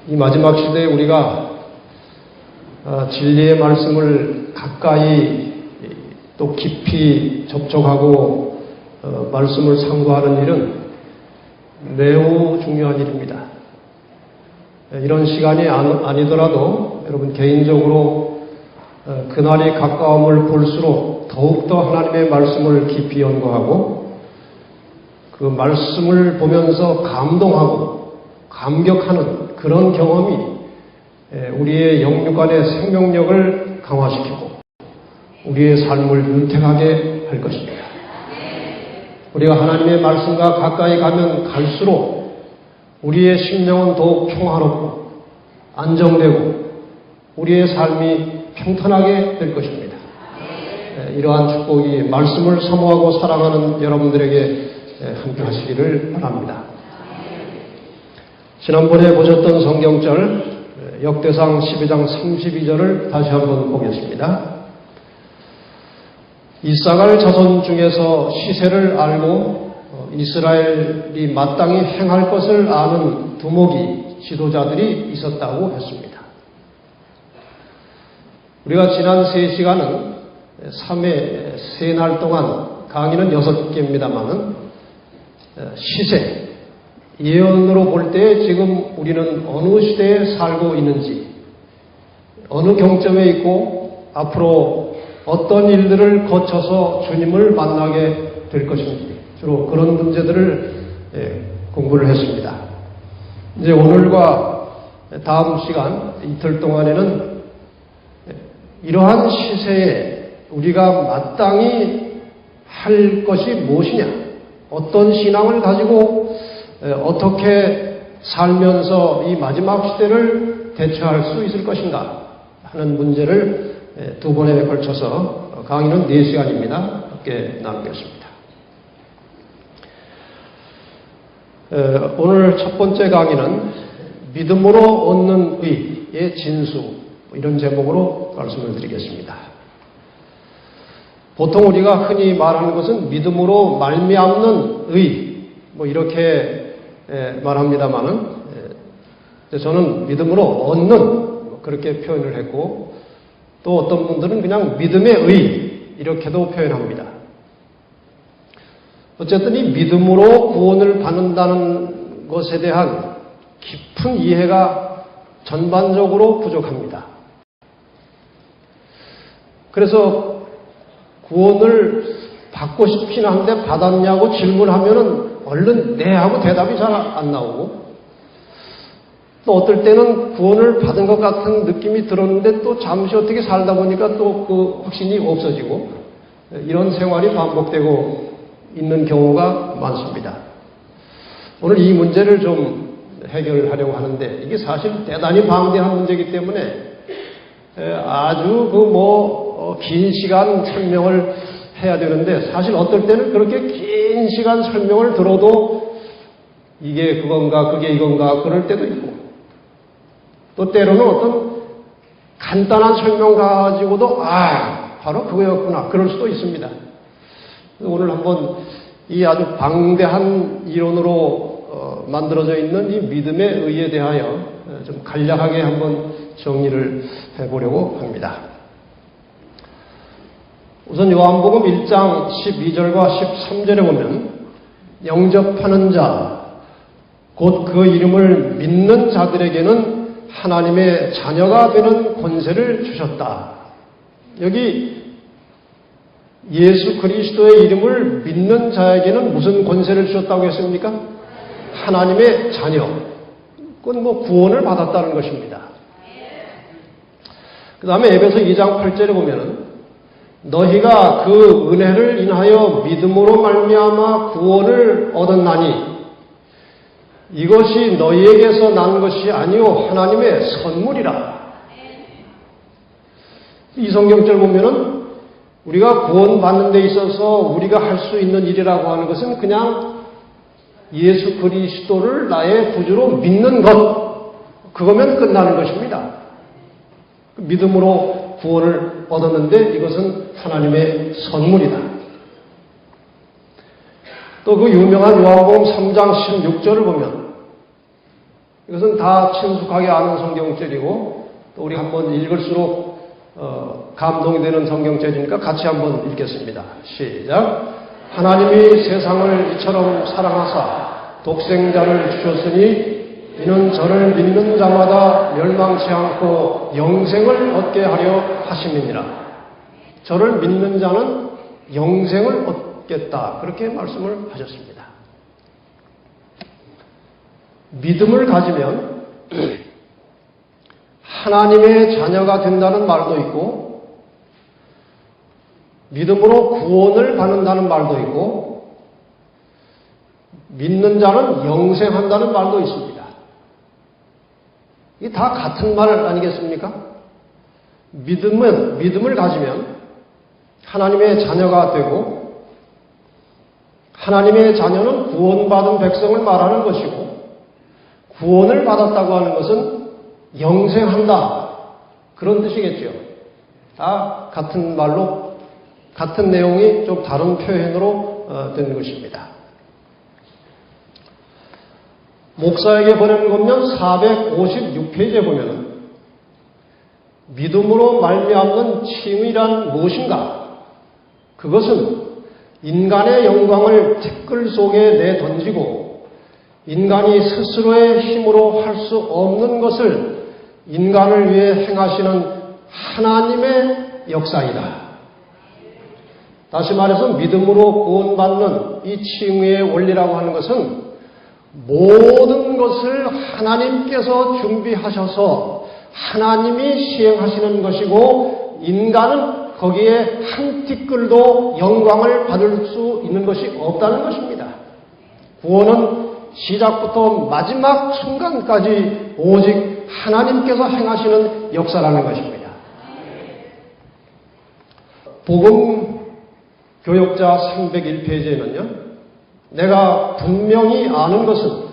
이 마지막 시대에 우리가 진리의 말씀을 가까이 또 깊이 접촉하고 말씀을 상고하는 일은 매우 중요한 일입니다. 이런 시간이 아니더라도 여러분 개인적으로 그날이 가까움을 볼수록 더욱더 하나님의 말씀을 깊이 연구하고 그 말씀을 보면서 감동하고 감격하는 그런 경험이 우리의 영육간의 생명력을 강화시키고 우리의 삶을 윤택하게 할 것입니다. 우리가 하나님의 말씀과 가까이 가면 갈수록 우리의 심령은 더욱 평화롭고 안정되고 우리의 삶이 평탄하게 될 것입니다. 이러한 축복이 말씀을 사모하고 사랑하는 여러분들에게 함께 하시기를 바랍니다. 지난번에 보셨던 성경절 역대상 12장 32절을 다시 한번 보겠습니다. 이사갈 자손 중에서 시세를 알고 이스라엘이 마땅히 행할 것을 아는 두목이 지도자들이 있었다고 했습니다. 우리가 지난 3시간은 3회 3날 동안 강의는 6개입니다만은 시세, 예언으로 볼 때 지금 우리는 어느 시대에 살고 있는지, 어느 경점에 있고 앞으로 어떤 일들을 거쳐서 주님을 만나게 될 것인지 주로 그런 문제들을 공부를 했습니다. 이제 오늘과 다음 시간 이틀 동안에는 이러한 시세에 우리가 마땅히 할 것이 무엇이냐, 어떤 신앙을 가지고 어떻게 살면서 이 마지막 시대를 대처할 수 있을 것인가 하는 문제를 두 번에 걸쳐서 강의는 4시간입니다. 함께 나누겠습니다. 오늘 첫 번째 강의는 믿음으로 얻는 의의 진수, 이런 제목으로 말씀을 드리겠습니다. 보통 우리가 흔히 말하는 것은 믿음으로 말미암는 의, 이렇게 말합니다만은 저는 믿음으로 얻는 그렇게 표현을 했고 또 어떤 분들은 그냥 믿음의 의 이렇게도 표현합니다. 어쨌든 이 믿음으로 구원을 받는다는 것에 대한 깊은 이해가 전반적으로 부족합니다. 그래서 구원을 받고 싶긴 한데 받았냐고 질문하면은 얼른 네 하고 대답이 잘 안 나오고 또 어떨 때는 구원을 받은 것 같은 느낌이 들었는데 또 잠시 어떻게 살다 보니까 또 그 확신이 없어지고 이런 생활이 반복되고 있는 경우가 많습니다. 오늘 이 문제를 좀 해결하려고 하는데 이게 사실 대단히 방대한 문제이기 때문에 아주 긴 시간 설명을 해야 되는데 사실 어떨 때는 그렇게 긴 시간 설명을 들어도 이게 그건가 그게 이건가 그럴 때도 있고 또 때로는 어떤 간단한 설명 가지고도 바로 그거였구나 그럴 수도 있습니다. 오늘 한번 이 아주 방대한 이론으로 만들어져 있는 이 믿음의 의에 대하여 좀 간략하게 한번 정리를 해보려고 합니다. 우선 요한복음 1장 12절과 13절에 보면 영접하는 자, 곧 그 이름을 믿는 자들에게는 하나님의 자녀가 되는 권세를 주셨다. 여기 예수 그리스도의 이름을 믿는 자에게는 무슨 권세를 주셨다고 했습니까? 하나님의 자녀. 그건 구원을 받았다는 것입니다. 그 다음에 에베소 2장 8절에 보면은 너희가 그 은혜를 인하여 믿음으로 말미암아 구원을 얻었나니 이것이 너희에게서 난 것이 아니요 하나님의 선물이라. 이 성경절 보면은 우리가 구원받는 데 있어서 우리가 할 수 있는 일이라고 하는 것은 그냥 예수 그리스도를 나의 구주로 믿는 것, 그거면 끝나는 것입니다. 믿음으로 구원을 얻었는데 이것은 하나님의 선물이다. 또 그 유명한 요한복음 3장 16절을 보면 이것은 다 친숙하게 아는 성경절이고 또 우리 한번 읽을수록 감동이 되는 성경절이니까 같이 한번 읽겠습니다. 시작. 하나님이 세상을 이처럼 사랑하사 독생자를 주셨으니 이는 저를 믿는 자마다 멸망치 않고 영생을 얻게 하려 하심이니라. 저를 믿는 자는 영생을 얻겠다. 그렇게 말씀을 하셨습니다. 믿음을 가지면 하나님의 자녀가 된다는 말도 있고 믿음으로 구원을 받는다는 말도 있고 믿는 자는 영생한다는 말도 있습니다. 이게 다 같은 말 아니겠습니까? 믿음을 가지면 하나님의 자녀가 되고 하나님의 자녀는 구원받은 백성을 말하는 것이고 구원을 받았다고 하는 것은 영생한다. 그런 뜻이겠죠. 다 같은 말로 같은 내용이 좀 다른 표현으로 된 것입니다. 목사에게 보내는 것면 456페이지에 보면은 믿음으로 말미암는 칭의란 무엇인가? 그것은 인간의 영광을 티끌 속에 내던지고 인간이 스스로의 힘으로 할 수 없는 것을 인간을 위해 행하시는 하나님의 역사이다. 다시 말해서 믿음으로 구원받는 이 칭의의 원리라고 하는 것은 모든 것을 하나님께서 준비하셔서 하나님이 시행하시는 것이고 인간은 거기에 한 티끌도 영광을 받을 수 있는 것이 없다는 것입니다. 구원은 시작부터 마지막 순간까지 오직 하나님께서 행하시는 역사라는 것입니다. 복음 교역자 301페이지에는요. 내가 분명히 아는 것은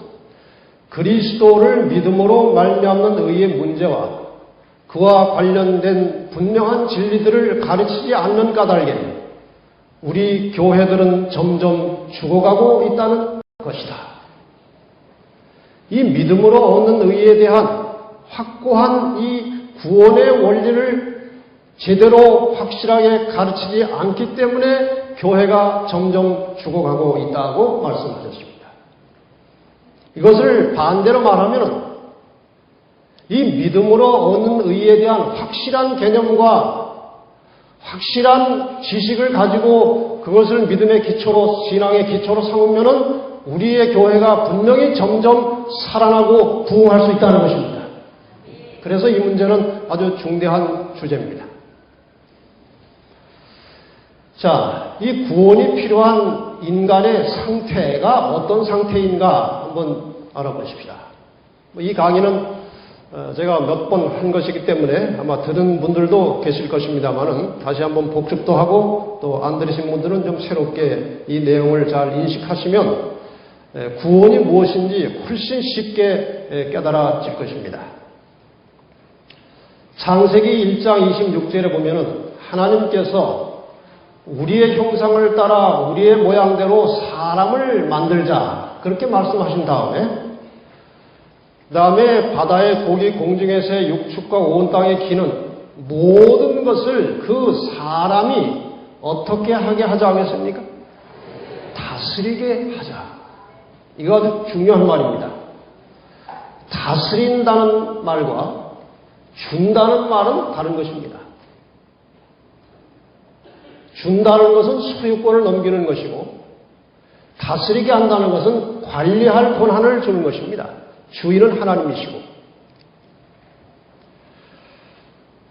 그리스도를 믿음으로 말미암는 의의 문제와 그와 관련된 분명한 진리들을 가르치지 않는 까닭에 우리 교회들은 점점 죽어가고 있다는 것이다. 이 믿음으로 얻는 의에 대한 확고한 이 구원의 원리를 제대로 확실하게 가르치지 않기 때문에 교회가 점점 죽어가고 있다고 말씀하셨습니다. 이것을 반대로 말하면 이 믿음으로 얻는 의에 대한 확실한 개념과 확실한 지식을 가지고 그것을 믿음의 기초로 신앙의 기초로 삼으면은 우리의 교회가 분명히 점점 살아나고 부흥할 수 있다는 것입니다. 그래서 이 문제는 아주 중대한 주제입니다. 자, 이 구원이 필요한 인간의 상태가 어떤 상태인가 한번 알아보십시다. 이 강의는 제가 몇 번 한 것이기 때문에 아마 들은 분들도 계실 것입니다만은 다시 한번 복습도 하고 또 안 들으신 분들은 좀 새롭게 이 내용을 잘 인식하시면 구원이 무엇인지 훨씬 쉽게 깨달아질 것입니다. 창세기 1장 26절에 보면은 하나님께서 우리의 형상을 따라 우리의 모양대로 사람을 만들자 그렇게 말씀하신 다음에 그 다음에 바다의 고기, 공중의 새, 육축과 온 땅의 기는 모든 것을 그 사람이 어떻게 하게 하자 하겠습니까? 다스리게 하자. 이거 아주 중요한 말입니다. 다스린다는 말과 준다는 말은 다른 것입니다. 준다는 것은 소유권을 넘기는 것이고 다스리게 한다는 것은 관리할 권한을 주는 것입니다. 주인은 하나님이시고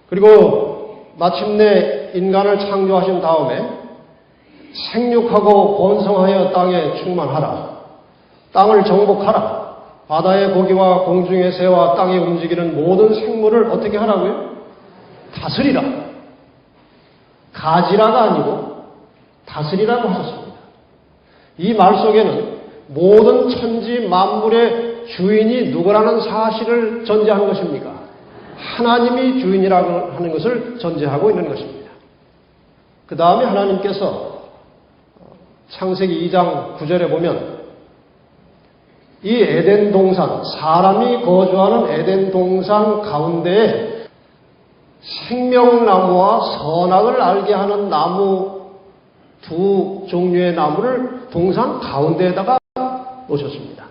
그리고 마침내 인간을 창조하신 다음에 생육하고 번성하여 땅에 충만하라. 땅을 정복하라. 바다의 고기와 공중의 새와 땅에 움직이는 모든 생물을 어떻게 하라고요? 다스리라. 가지라가 아니고 다스리라고 하셨습니다. 이 말 속에는 모든 천지 만물의 주인이 누구라는 사실을 전제하는 것입니까? 하나님이 주인이라고 하는 것을 전제하고 있는 것입니다. 그 다음에 하나님께서 창세기 2장 9절에 보면 이 에덴 동산, 사람이 거주하는 에덴 동산 가운데에 생명나무와 선악을 알게 하는 나무 두 종류의 나무를 동산 가운데에다가 놓으셨습니다.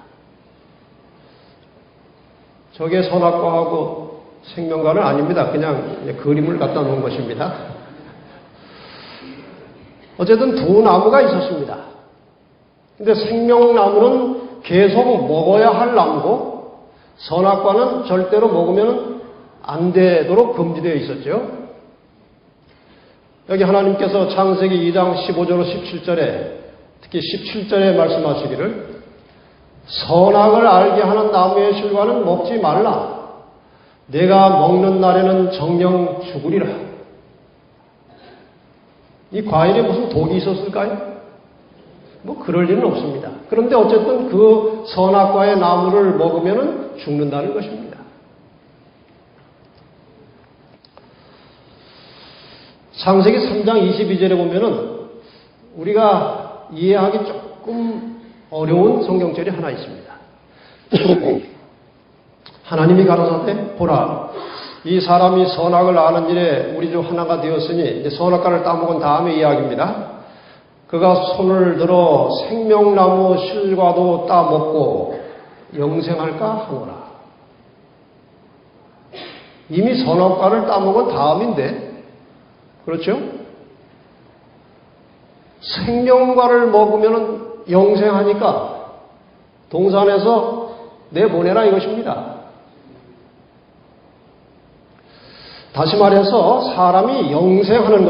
저게 선악과하고 생명과는 아닙니다. 그냥 그림을 갖다 놓은 것입니다. 어쨌든 두 나무가 있었습니다. 근데 생명나무는 계속 먹어야 할 나무고 선악과는 절대로 먹으면 안 되도록 금지되어 있었죠. 여기 하나님께서 창세기 2장 15절로 17절에 특히 17절에 말씀하시기를 선악을 알게 하는 나무의 실과는 먹지 말라. 내가 먹는 날에는 정령 죽으리라. 이 과일에 무슨 독이 있었을까요? 뭐 그럴 일은 없습니다. 그런데 어쨌든 그 선악과의 나무를 먹으면 죽는다는 것입니다. 창세기 3장 22절에 보면은 우리가 이해하기 조금 어려운 성경절이 하나 있습니다. 하나님이 가라사대 보라 이 사람이 선악을 아는 일에 우리 중 하나가 되었으니 이제 선악과를 따먹은 다음의 이야기입니다. 그가 손을 들어 생명나무 실과도 따먹고 영생할까 하노라. 이미 선악과를 따먹은 다음인데 그렇죠? 생명과를 먹으면 영생하니까 동산에서 내보내라 이것입니다. 다시 말해서 사람이 영생하는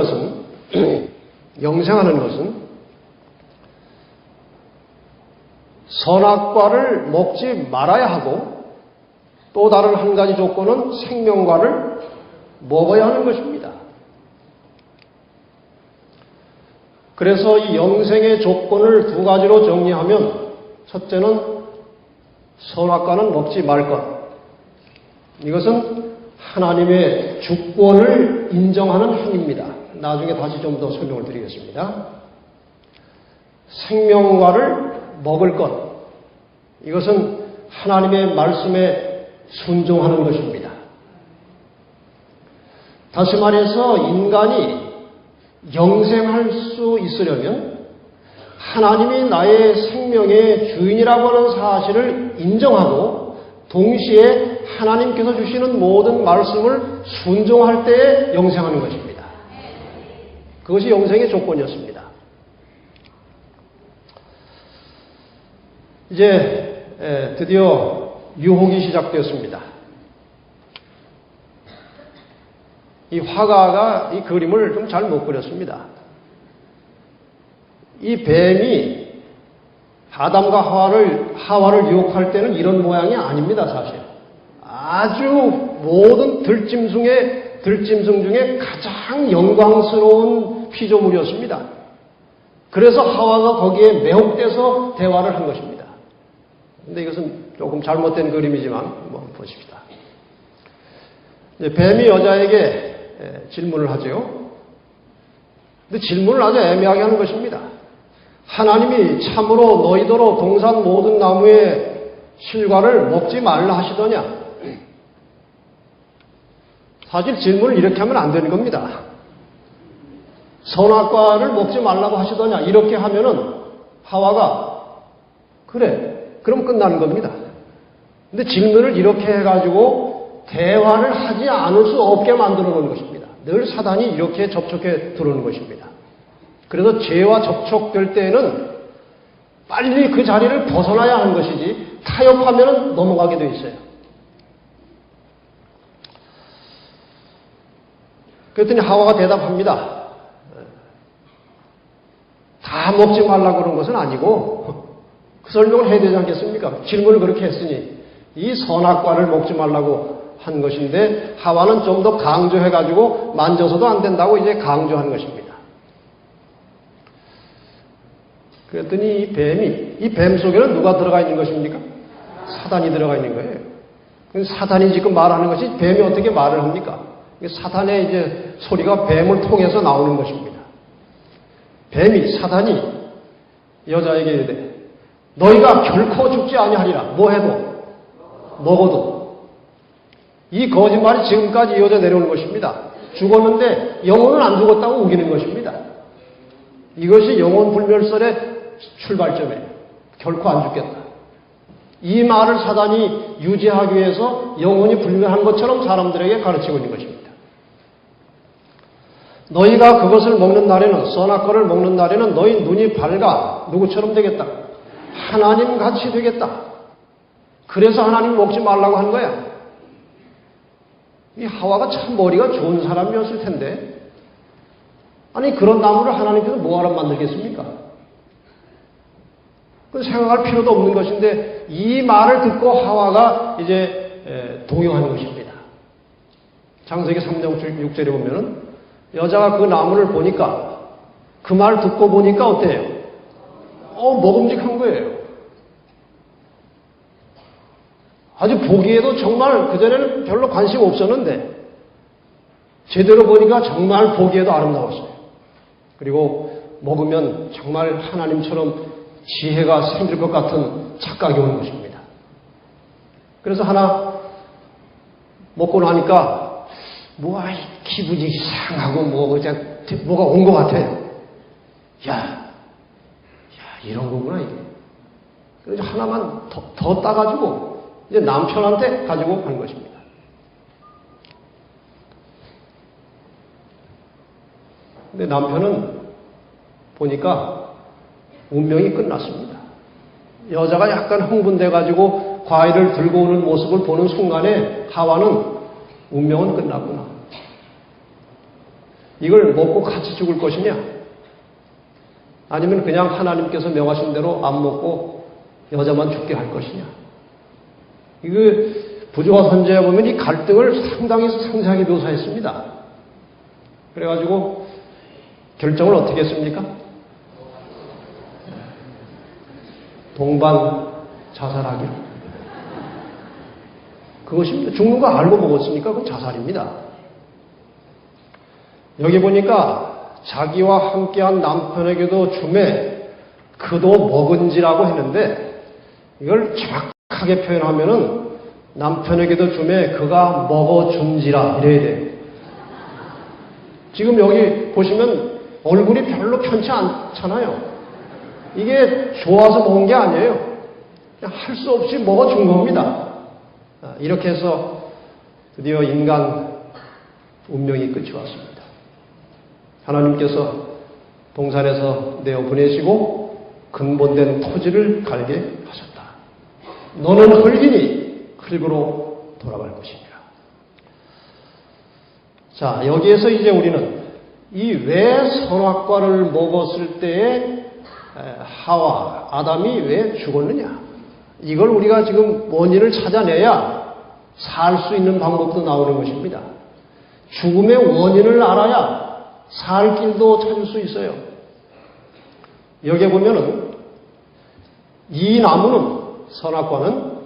것은 선악과를 먹지 말아야 하고 또 다른 한 가지 조건은 생명과를 먹어야 하는 것입니다. 그래서 이 영생의 조건을 두 가지로 정리하면 첫째는 선악과는 먹지 말 것. 이것은 하나님의 주권을 인정하는 행위입니다. 나중에 다시 좀 더 설명을 드리겠습니다. 생명과를 먹을 것. 이것은 하나님의 말씀에 순종하는 것입니다. 다시 말해서 인간이 영생할 수 있으려면 하나님이 나의 생명의 주인이라고 하는 사실을 인정하고 동시에 하나님께서 주시는 모든 말씀을 순종할 때에 영생하는 것입니다. 그것이 영생의 조건이었습니다. 이제 드디어 유혹이 시작되었습니다. 이 화가가 이 그림을 좀 잘 못 그렸습니다. 이 뱀이 아담과 하와를 유혹할 때는 이런 모양이 아닙니다, 사실. 아주 모든 들짐승 중에 가장 영광스러운 피조물이었습니다. 그래서 하와가 거기에 매혹돼서 대화를 한 것입니다. 근데 이것은 조금 잘못된 그림이지만 한번 보십시다. 뱀이 여자에게 질문을 하죠. 근데 질문을 아주 애매하게 하는 것입니다. 하나님이 참으로 너희더러 동산 모든 나무의 실과를 먹지 말라 하시더냐? 사실 질문을 이렇게 하면 안 되는 겁니다. 선악과를 먹지 말라고 하시더냐? 이렇게 하면은 하와가 그래, 그럼 끝나는 겁니다. 근데 질문을 이렇게 해가지고 대화를 하지 않을 수 없게 만들어 놓은 것입니다. 늘 사단이 이렇게 접촉해 들어오는 것입니다. 그래서 죄와 접촉될 때에는 빨리 그 자리를 벗어나야 하는 것이지 타협하면 넘어가게 돼 있어요. 그랬더니 하와가 대답합니다. 다 먹지 말라고 그런 것은 아니고 그 설명을 해야 되지 않겠습니까? 질문을 그렇게 했으니 이 선악과를 먹지 말라고 한 것인데 하와는 좀 더 강조해가지고 만져서도 안 된다고 이제 강조한 것입니다. 그랬더니 이 뱀 속에는 누가 들어가 있는 것입니까? 사단이 들어가 있는 거예요. 사단이 지금 말하는 것이 뱀이 어떻게 말을 합니까? 사단의 이제 소리가 뱀을 통해서 나오는 것입니다. 사단이 여자에게 이르되 너희가 결코 죽지 아니하리라. 뭐 해도 먹어도. 이 거짓말이 지금까지 이어져 내려오는 것입니다. 죽었는데 영혼은 안 죽었다고 우기는 것입니다. 이것이 영혼 불멸설의 출발점이에요. 결코 안 죽겠다. 이 말을 사단이 유지하기 위해서 영혼이 불멸한 것처럼 사람들에게 가르치고 있는 것입니다. 너희가 그것을 먹는 날에는, 선악과를 먹는 날에는 너희 눈이 밝아 누구처럼 되겠다. 하나님 같이 되겠다. 그래서 하나님 먹지 말라고 한 거야. 이 하와가 참 머리가 좋은 사람이었을 텐데, 아니 그런 나무를 하나님께서 뭐하러 만들겠습니까? 그 생각할 필요도 없는 것인데 이 말을 듣고 하와가 이제 동요하는 것입니다. 창세기 3장 6절에 보면은 여자가 그 나무를 보니까 그 말 듣고 보니까 어때요? 먹음직한 거예요. 아주 보기에도 정말 그전에는 별로 관심 없었는데 제대로 보니까 정말 보기에도 아름다웠어요. 그리고 먹으면 정말 하나님처럼 지혜가 생길 것 같은 착각이 오는 것입니다. 그래서 하나 먹고 나니까 기분이 이상하고 뭐가 온 것 같아요. 야 이런 거구나 이게. 그래서 하나만 더 따가지고 이제 남편한테 가지고 간 것입니다. 근데 남편은 보니까 운명이 끝났습니다. 여자가 약간 흥분돼가지고 과일을 들고 오는 모습을 보는 순간에 하와는 운명은 끝났구나. 이걸 먹고 같이 죽을 것이냐? 아니면 그냥 하나님께서 명하신 대로 안 먹고 여자만 죽게 할 것이냐? 이거 부조화 선지에 보면 이 갈등을 상당히 상세하게 묘사했습니다. 그래가지고 결정을 어떻게 했습니까? 동반 자살하기로. 그것입니다. 죽는 거 알고 먹었으니까 그건 자살입니다. 여기 보니까 자기와 함께한 남편에게도 주매 그도 먹은지라고 했는데 이걸 정확하게 표현하면은 남편에게도 주매 그가 먹어준지라 이래야 돼요. 지금 여기 보시면 얼굴이 별로 편치 않잖아요. 이게 좋아서 먹은 게 아니에요. 그냥 할 수 없이 먹어준 겁니다. 이렇게 해서 드디어 인간 운명이 끝이 왔습니다. 하나님께서 동산에서 내어보내시고 근본된 토지를 갈게 하셨다. 너는 흙이니 흙으로 돌아갈 것이니라. 자, 여기에서 이제 우리는 이 왜 선악과를 먹었을 때에 하와, 아담이 왜 죽었느냐? 이걸 우리가 지금 원인을 찾아내야 살 수 있는 방법도 나오는 것입니다. 죽음의 원인을 알아야 살 길도 찾을 수 있어요. 여기에 보면은 이 나무는, 선악과는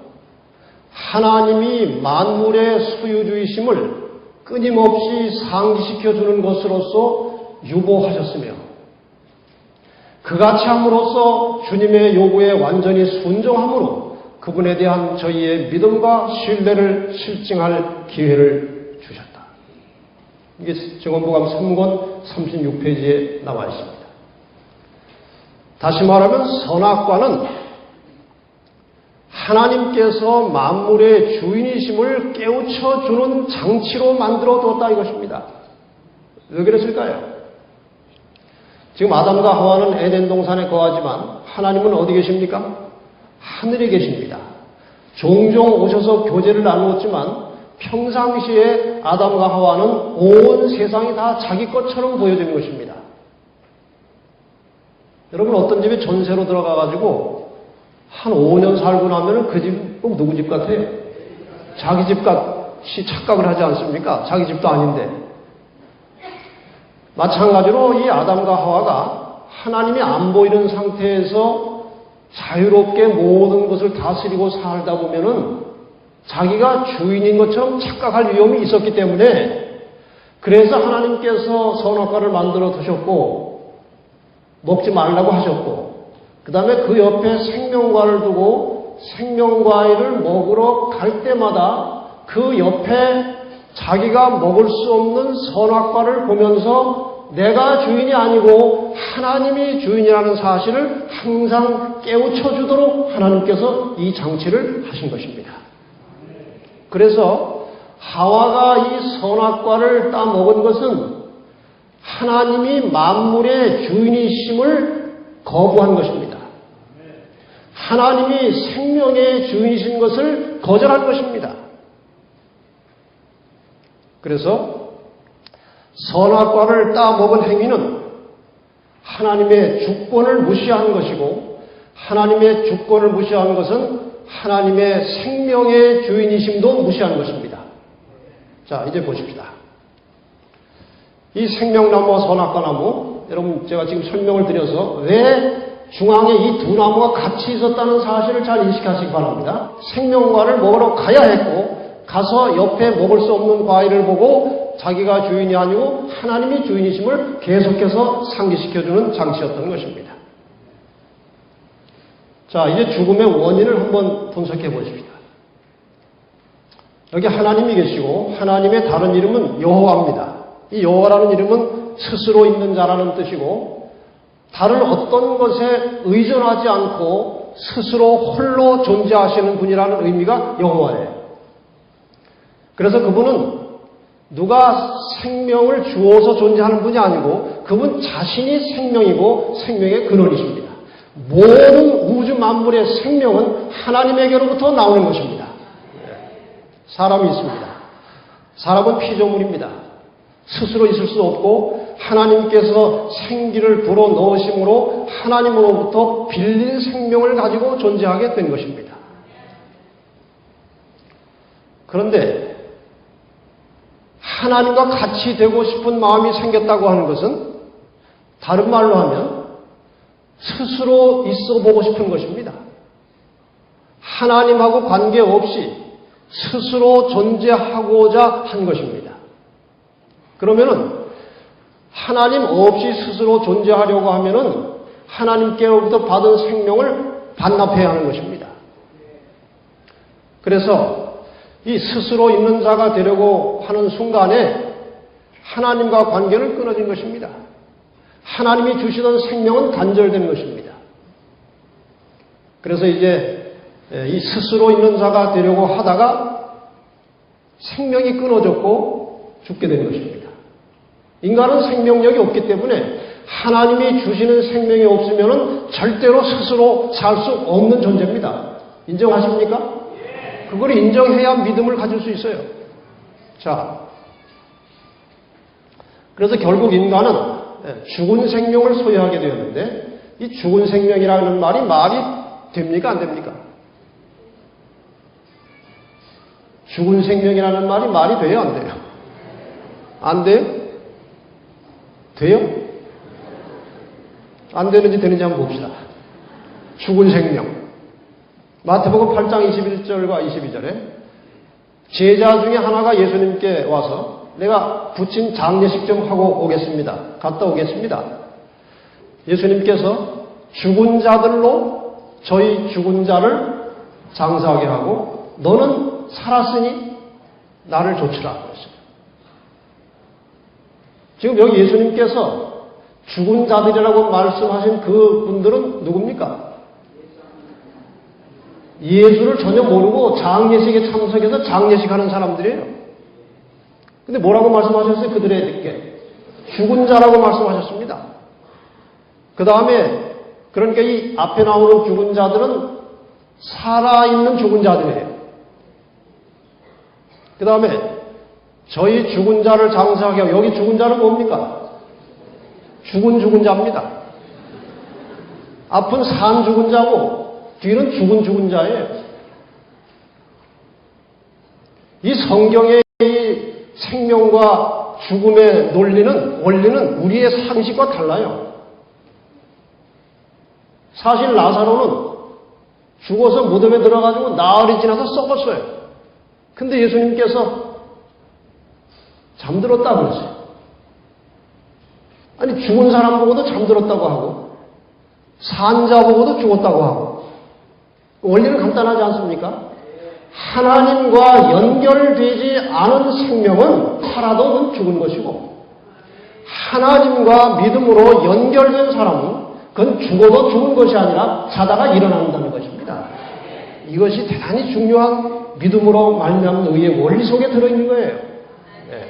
하나님이 만물의 소유주이심을 끊임없이 상기시켜주는 것으로서 유보하셨으며 그같이 함으로써 주님의 요구에 완전히 순종함으로 그분에 대한 저희의 믿음과 신뢰를 실증할 기회를 주셨다. 이게 증언보감 3권 36페이지에 나와 있습니다. 다시 말하면 선악과는 하나님께서 만물의 주인이심을 깨우쳐주는 장치로 만들어 뒀다 이것입니다. 왜 그랬을까요? 지금 아담과 하와는 에덴 동산에 거하지만 하나님은 어디 계십니까? 하늘에 계십니다. 종종 오셔서 교제를 나누었지만 평상시에 아담과 하와는 온 세상이 다 자기 것처럼 보여지는 것입니다. 여러분 어떤 집에 전세로 들어가가지고 한 5년 살고 나면 그 집 꼭 누구 집 같아요? 자기 집 같이 착각을 하지 않습니까? 자기 집도 아닌데. 마찬가지로 이 아담과 하와가 하나님이 안 보이는 상태에서 자유롭게 모든 것을 다스리고 살다 보면은 자기가 주인인 것처럼 착각할 위험이 있었기 때문에 그래서 하나님께서 선악과를 만들어 두셨고 먹지 말라고 하셨고 그 다음에 그 옆에 생명과를 두고 생명과일을 먹으러 갈 때마다 그 옆에 자기가 먹을 수 없는 선악과를 보면서 내가 주인이 아니고 하나님이 주인이라는 사실을 항상 깨우쳐 주도록 하나님께서 이 장치를 하신 것입니다. 그래서 하와가 이 선악과를 따먹은 것은 하나님이 만물의 주인이심을 거부한 것입니다. 하나님이 생명의 주인이신 것을 거절한 것입니다. 그래서 선악과를 따먹은 행위는 하나님의 주권을 무시한 것이고 하나님의 주권을 무시한 것은 하나님의 생명의 주인이심도 무시한 것입니다. 자, 이제 보십시다. 이 생명나무와 선악과나무, 여러분 제가 지금 설명을 드려서 왜 중앙에 이 두 나무가 같이 있었다는 사실을 잘 인식하시기 바랍니다. 생명과를 먹으러 가야 했고 가서 옆에 먹을 수 없는 과일을 보고 자기가 주인이 아니고 하나님이 주인이심을 계속해서 상기시켜주는 장치였던 것입니다. 자, 이제 죽음의 원인을 한번 분석해 보십시다. 여기 하나님이 계시고 하나님의 다른 이름은 여호와입니다. 이 여호와라는 이름은 스스로 있는 자라는 뜻이고 다른 어떤 것에 의존하지 않고 스스로 홀로 존재하시는 분이라는 의미가 여호와예요. 그래서 그분은 누가 생명을 주어서 존재하는 분이 아니고 그분 자신이 생명이고 생명의 근원이십니다. 모든 우주 만물의 생명은 하나님에게로부터 나오는 것입니다. 사람이 있습니다. 사람은 피조물입니다. 스스로 있을 수 없고 하나님께서 생기를 불어넣으심으로 하나님으로부터 빌린 생명을 가지고 존재하게 된 것입니다. 그런데 하나님과 같이 되고 싶은 마음이 생겼다고 하는 것은 다른 말로 하면 스스로 있어 보고 싶은 것입니다. 하나님하고 관계없이 스스로 존재하고자 한 것입니다. 그러면은 하나님 없이 스스로 존재하려고 하면은 하나님께로부터 받은 생명을 반납해야 하는 것입니다. 그래서 이 스스로 있는 자가 되려고 하는 순간에 하나님과 관계는 끊어진 것입니다. 하나님이 주시던 생명은 단절된 것입니다. 그래서 이제 이 스스로 있는 자가 되려고 하다가 생명이 끊어졌고 죽게 된 것입니다. 인간은 생명력이 없기 때문에 하나님이 주시는 생명이 없으면 절대로 스스로 살 수 없는 존재입니다. 인정하십니까? 그걸 인정해야 믿음을 가질 수 있어요. 자, 그래서 결국 인간은 죽은 생명을 소유하게 되었는데 이 죽은 생명이라는 말이 됩니까? 안 됩니까? 죽은 생명이라는 말이 돼요? 안 돼요? 안 돼요? 돼요? 안 되는지 되는지 한번 봅시다. 죽은 생명. 마태복음 8장 21절과 22절에 제자 중에 하나가 예수님께 와서 내가 부친 장례식 좀 하고 오겠습니다. 갔다 오겠습니다. 예수님께서 죽은 자들로 저희 죽은 자를 장사하게 하고 너는 살았으니 나를 조치라. 지금 여기 예수님께서 죽은 자들이라고 말씀하신 그 분들은 누굽니까? 예수를 전혀 모르고 장례식에 참석해서 장례식하는 사람들이에요. 근데 뭐라고 말씀하셨어요? 그들에게 죽은 자라고 말씀하셨습니다. 그 다음에 그러니까 이 앞에 나오는 죽은 자들은 살아있는 죽은 자들이에요. 그 다음에 저희 죽은 자를 장사하게 하고 여기 죽은 자는 뭡니까? 죽은 자입니다. 앞은 산 죽은 자고 뒤는 죽은 자예요. 이 성경의 이 생명과 죽음의 원리는 우리의 상식과 달라요. 사실 라사로는 죽어서 무덤에 들어가지고 나흘이 지나서 썩었어요. 근데 예수님께서 잠들었다 그러세요. 아니 죽은 사람 보고도 잠들었다고 하고 산 자보고도 죽었다고 하고, 원리는 간단하지 않습니까? 하나님과 연결되지 않은 생명은 살아도 죽은 것이고, 하나님과 믿음으로 연결된 사람은 그건 죽어도 죽은 것이 아니라 자다가 일어난다는 것입니다. 이것이 대단히 중요한 믿음으로 말미암는 의의 원리 속에 들어있는 거예요. 네.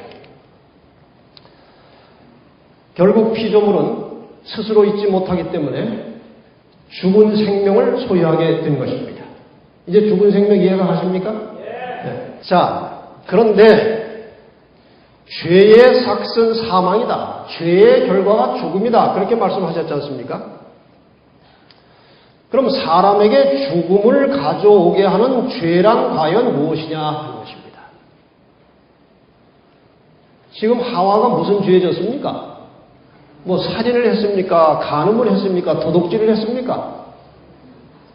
결국 피조물은 스스로 있지 못하기 때문에 죽은 생명을 소유하게 된 것입니다. 이제 죽은 생명 이해가 가십니까? 네. 자, 그런데 죄의 삭은 사망이다. 죄의 결과가 죽음이다. 그렇게 말씀하셨지 않습니까? 그럼 사람에게 죽음을 가져오게 하는 죄란 과연 무엇이냐 하는 것입니다. 지금 하와가 무슨 죄에 졌습니까? 뭐 살인을 했습니까? 간음을 했습니까? 도둑질을 했습니까?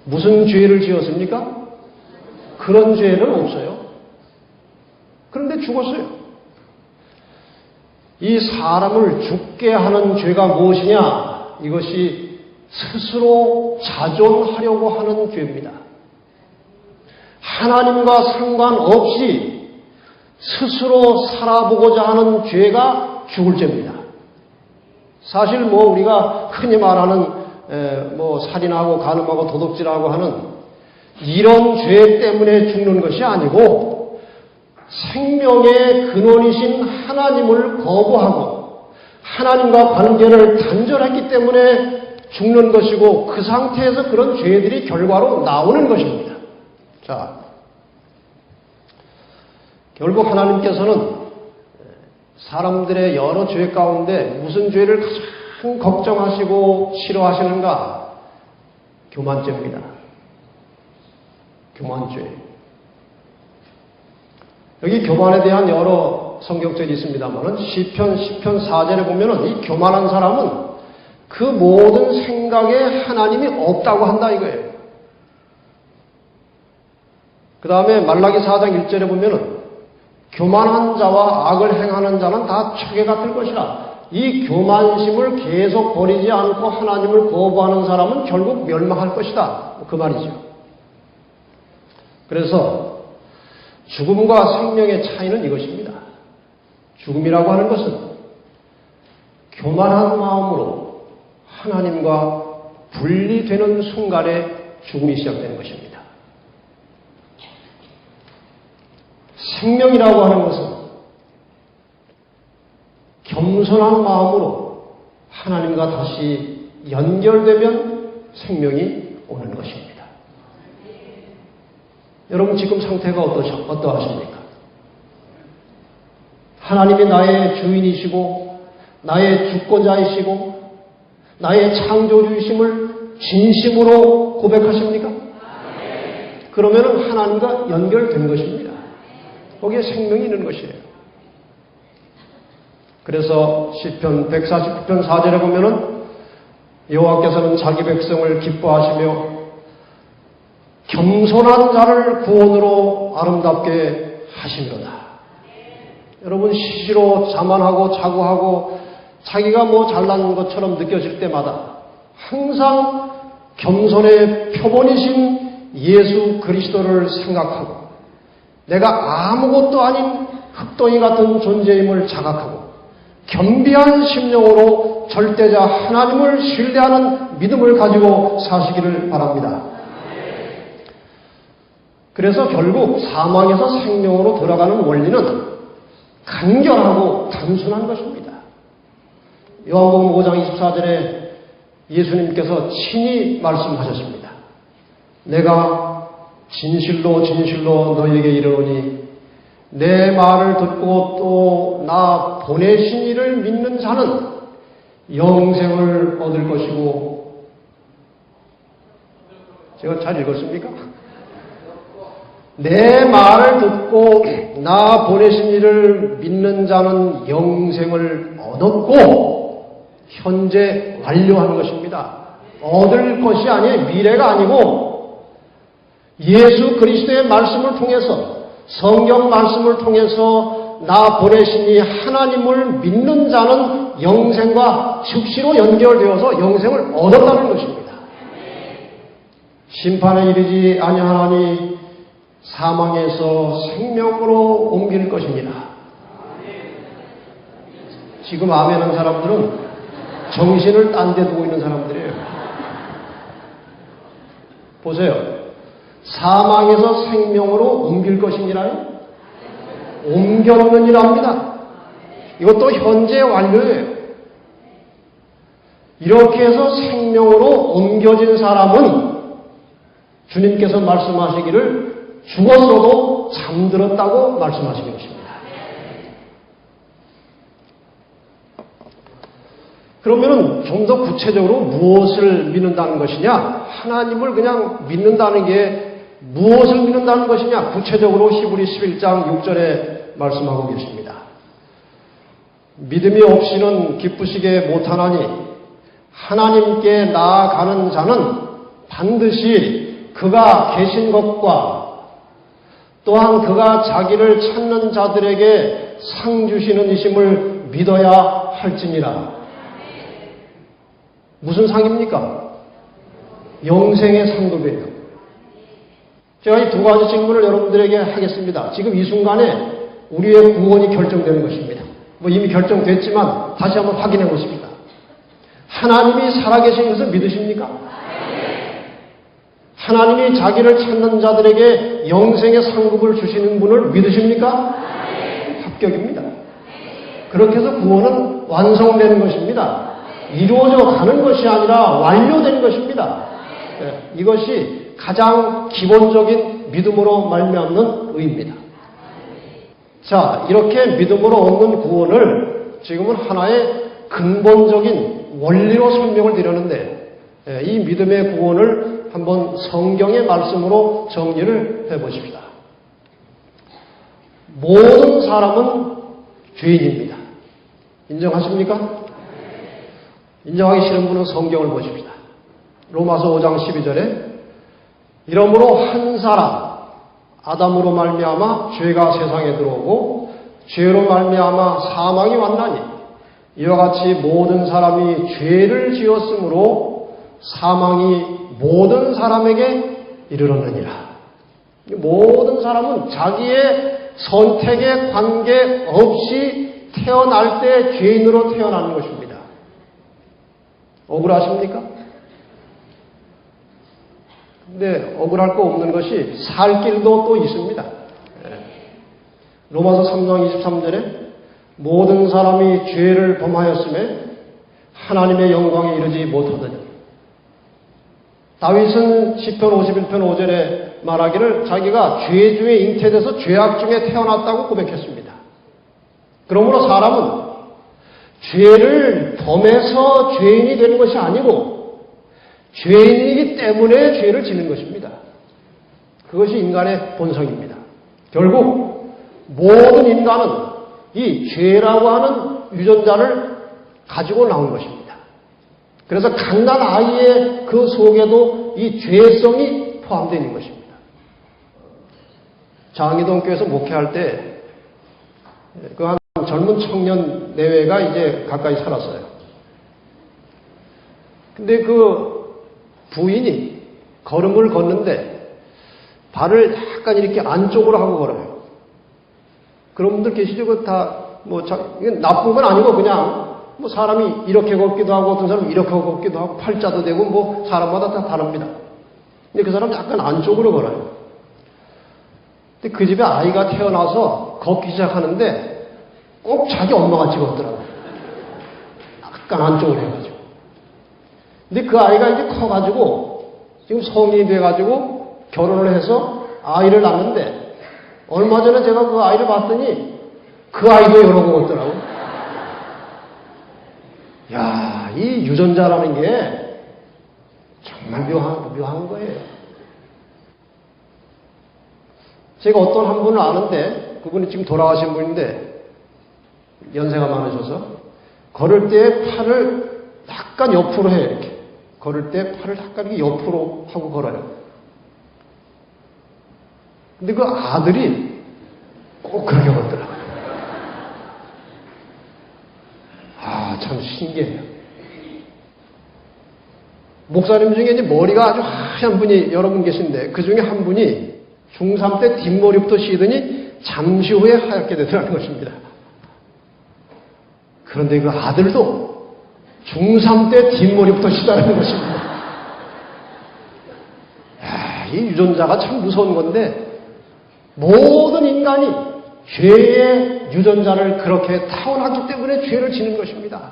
무슨 죄를 지었습니까? 그런 죄는 없어요. 그런데 죽었어요. 이 사람을 죽게 하는 죄가 무엇이냐? 이것이 스스로 자존하려고 하는 죄입니다. 하나님과 상관없이 스스로 살아보고자 하는 죄가 죽을 죄입니다. 사실 뭐 우리가 흔히 말하는 뭐 살인하고 간음하고 도둑질하고 하는 이런 죄 때문에 죽는 것이 아니고 생명의 근원이신 하나님을 거부하고 하나님과 관계를 단절했기 때문에 죽는 것이고 그 상태에서 그런 죄들이 결과로 나오는 것입니다. 자, 결국 하나님께서는 사람들의 여러 죄 가운데 무슨 죄를 가장 걱정하시고 싫어하시는가? 교만죄입니다. 교만죄. 여기 교만에 대한 여러 성경절이 있습니다만은 시편 4절에 보면은 이 교만한 사람은 그 모든 생각에 하나님이 없다고 한다 이거예요. 그 다음에 말라기 4장 1절에 보면은 교만한 자와 악을 행하는 자는 다 척에 같을 것이라. 이 교만심을 계속 버리지 않고 하나님을 거부하는 사람은 결국 멸망할 것이다. 그 말이죠. 그래서 죽음과 생명의 차이는 이것입니다. 죽음이라고 하는 것은 교만한 마음으로 하나님과 분리되는 순간에 죽음이 시작되는 것입니다. 생명이라고 하는 것은 겸손한 마음으로 하나님과 다시 연결되면 생명이 오는 것입니다. 여러분 지금 상태가 어떠하십니까? 하나님이 나의 주인이시고 나의 주권자이시고 나의 창조주이심을 진심으로 고백하십니까? 그러면 하나님과 연결된 것입니다. 거기에 생명이 있는 것이에요. 그래서 시편 149편 4절에 보면은 여호와께서는 자기 백성을 기뻐하시며 겸손한 자를 구원으로 아름답게 하시리로다. 여러분 시시로 자만하고 자고하고 자기가 뭐 잘난 것처럼 느껴질 때마다 항상 겸손의 표본이신 예수 그리스도를 생각하고 내가 아무것도 아닌 흙덩이 같은 존재임을 자각하고 겸비한 심령으로 절대자 하나님을 신뢰하는 믿음을 가지고 사시기를 바랍니다. 그래서 결국 사망에서 생명으로 들어가는 원리는 간결하고 단순한 것입니다. 요한복음 5장 24절에 예수님께서 친히 말씀하셨습니다. 내가 진실로 진실로 너희에게 이르노니 내 말을 듣고 또 나 보내신 이를 믿는 자는 영생을 얻을 것이고, 제가 잘 읽었습니까? 내 말을 듣고 나 보내신 이를 믿는 자는 영생을 얻었고 현재 완료하는 것입니다. 얻을 것이 아니에요. 미래가 아니고 예수 그리스도의 말씀을 통해서 성경 말씀을 통해서 나 보내시니 하나님을 믿는 자는 영생과 즉시로 연결되어서 영생을 얻었다는 것입니다. 심판에 이르지 아니하나니 사망에서 생명으로 옮길 것이니라. 지금 아멘한 사람들은 정신을 딴 데 두고 있는 사람들이에요. 보세요. 사망에서 생명으로 옮길 것이니라요. 옮겼느니랍니다. 이것도 현재 완료예요. 이렇게 해서 생명으로 옮겨진 사람은 주님께서 말씀하시기를 죽었어도 잠들었다고 말씀하시는 것입니다. 그러면은 좀 더 구체적으로 무엇을 믿는다는 것이냐? 하나님을 그냥 믿는다는 게 무엇을 믿는다는 것이냐? 구체적으로 히브리 11장 6절에 말씀하고 계십니다. 믿음이 없이는 기쁘시게 못하나니 하나님께 나아가는 자는 반드시 그가 계신 것과 또한 그가 자기를 찾는 자들에게 상 주시는 이심을 믿어야 할지니라. 무슨 상입니까? 영생의 상급이에요. 제가 이 두 가지 질문을 여러분들에게 하겠습니다. 지금 이 순간에 우리의 구원이 결정되는 것입니다. 이미 결정됐지만 다시 한번 확인해 보십시다. 하나님이 살아계신 것을 믿으십니까? 하나님이 자기를 찾는 자들에게 영생의 상급을 주시는 분을 믿으십니까? 합격입니다. 그렇게 해서 구원은 완성되는 것입니다. 이루어져 가는 것이 아니라 완료되는 것입니다. 이것이 가장 기본적인 믿음으로 말미암는 의입니다. 자, 이렇게 믿음으로 얻는 구원을 지금은 하나의 근본적인 원리로 설명을 드렸는데 이 믿음의 구원을 한번 성경의 말씀으로 정리를 해보십시다. 모든 사람은 죄인입니다. 인정하십니까? 인정하기 싫은 분은 성경을 보십시다. 로마서 5장 12절에 이러므로 한 사람 아담으로 말미암아 죄가 세상에 들어오고 죄로 말미암아 사망이 왔나니 이와 같이 모든 사람이 죄를 지었으므로 사망이 모든 사람에게 이르렀느니라. 모든 사람은 자기의 선택에 관계없이 태어날 때 죄인으로 태어나는 것입니다. 억울하십니까? 근데 억울할 거 없는 것이 살 길도 또 있습니다. 로마서 3장 23절에 모든 사람이 죄를 범하였음에 하나님의 영광에 이르지 못하더니 다윗은 시편 51편 5절에 말하기를 자기가 죄 중에 잉태돼서 죄악 중에 태어났다고 고백했습니다. 그러므로 사람은 죄를 범해서 죄인이 되는 것이 아니고 죄인이기 때문에 죄를 짓는 것입니다. 그것이 인간의 본성입니다. 결국 모든 인간은 이 죄라고 하는 유전자를 가지고 나온 것입니다. 그래서 갓난 아이의 그 속에도 이 죄성이 포함되어 있는 것입니다. 장희동 교회에서 목회할 때 그 한 젊은 청년 내외가 이제 가까이 살았어요. 근데 그 부인이 걸음을 걷는데 발을 약간 이렇게 안쪽으로 하고 걸어요. 그런 분들 계시죠? 그 다 이건 나쁜 건 아니고 그냥 사람이 이렇게 걷기도 하고 어떤 사람은 이렇게 걷기도 하고 팔자도 되고 사람마다 다 다릅니다. 근데 그 사람 약간 안쪽으로 걸어요. 근데 그 집에 아이가 태어나서 걷기 시작하는데 꼭 자기 엄마같이 걷더라고요. 약간 안쪽으로 해가지고. 근데 그 아이가 이제 커가지고 지금 성인이 돼가지고 결혼을 해서 아이를 낳는데 얼마 전에 제가 그 아이를 봤더니 그 아이도 이러고 걷더라고요. 야, 이 유전자라는 게 정말 묘한 거예요. 제가 어떤 한 분을 아는데 그분이 지금 돌아가신 분인데 연세가 많으셔서 걸을 때 팔을 약간 옆으로 해요. 이렇게 걸을 때 팔을 약간 이렇게 옆으로 하고 걸어요. 근데 그 아들이 꼭 그렇게 걷더라고요. 아, 참 신기해요. 목사님 중에 이제 머리가 아주 하얀 분이 여러 분 계신데 그 중에 한 분이 중3 때 뒷머리부터 씌더니 잠시 후에 하얗게 되더라는 것입니다. 그런데 그 아들도 중3 때 뒷머리부터 씌다는 것입니다. 야, 이 유전자가 참 무서운 건데 모든 인간이 죄의 유전자를 그렇게 타고났기 때문에 죄를 지는 것입니다.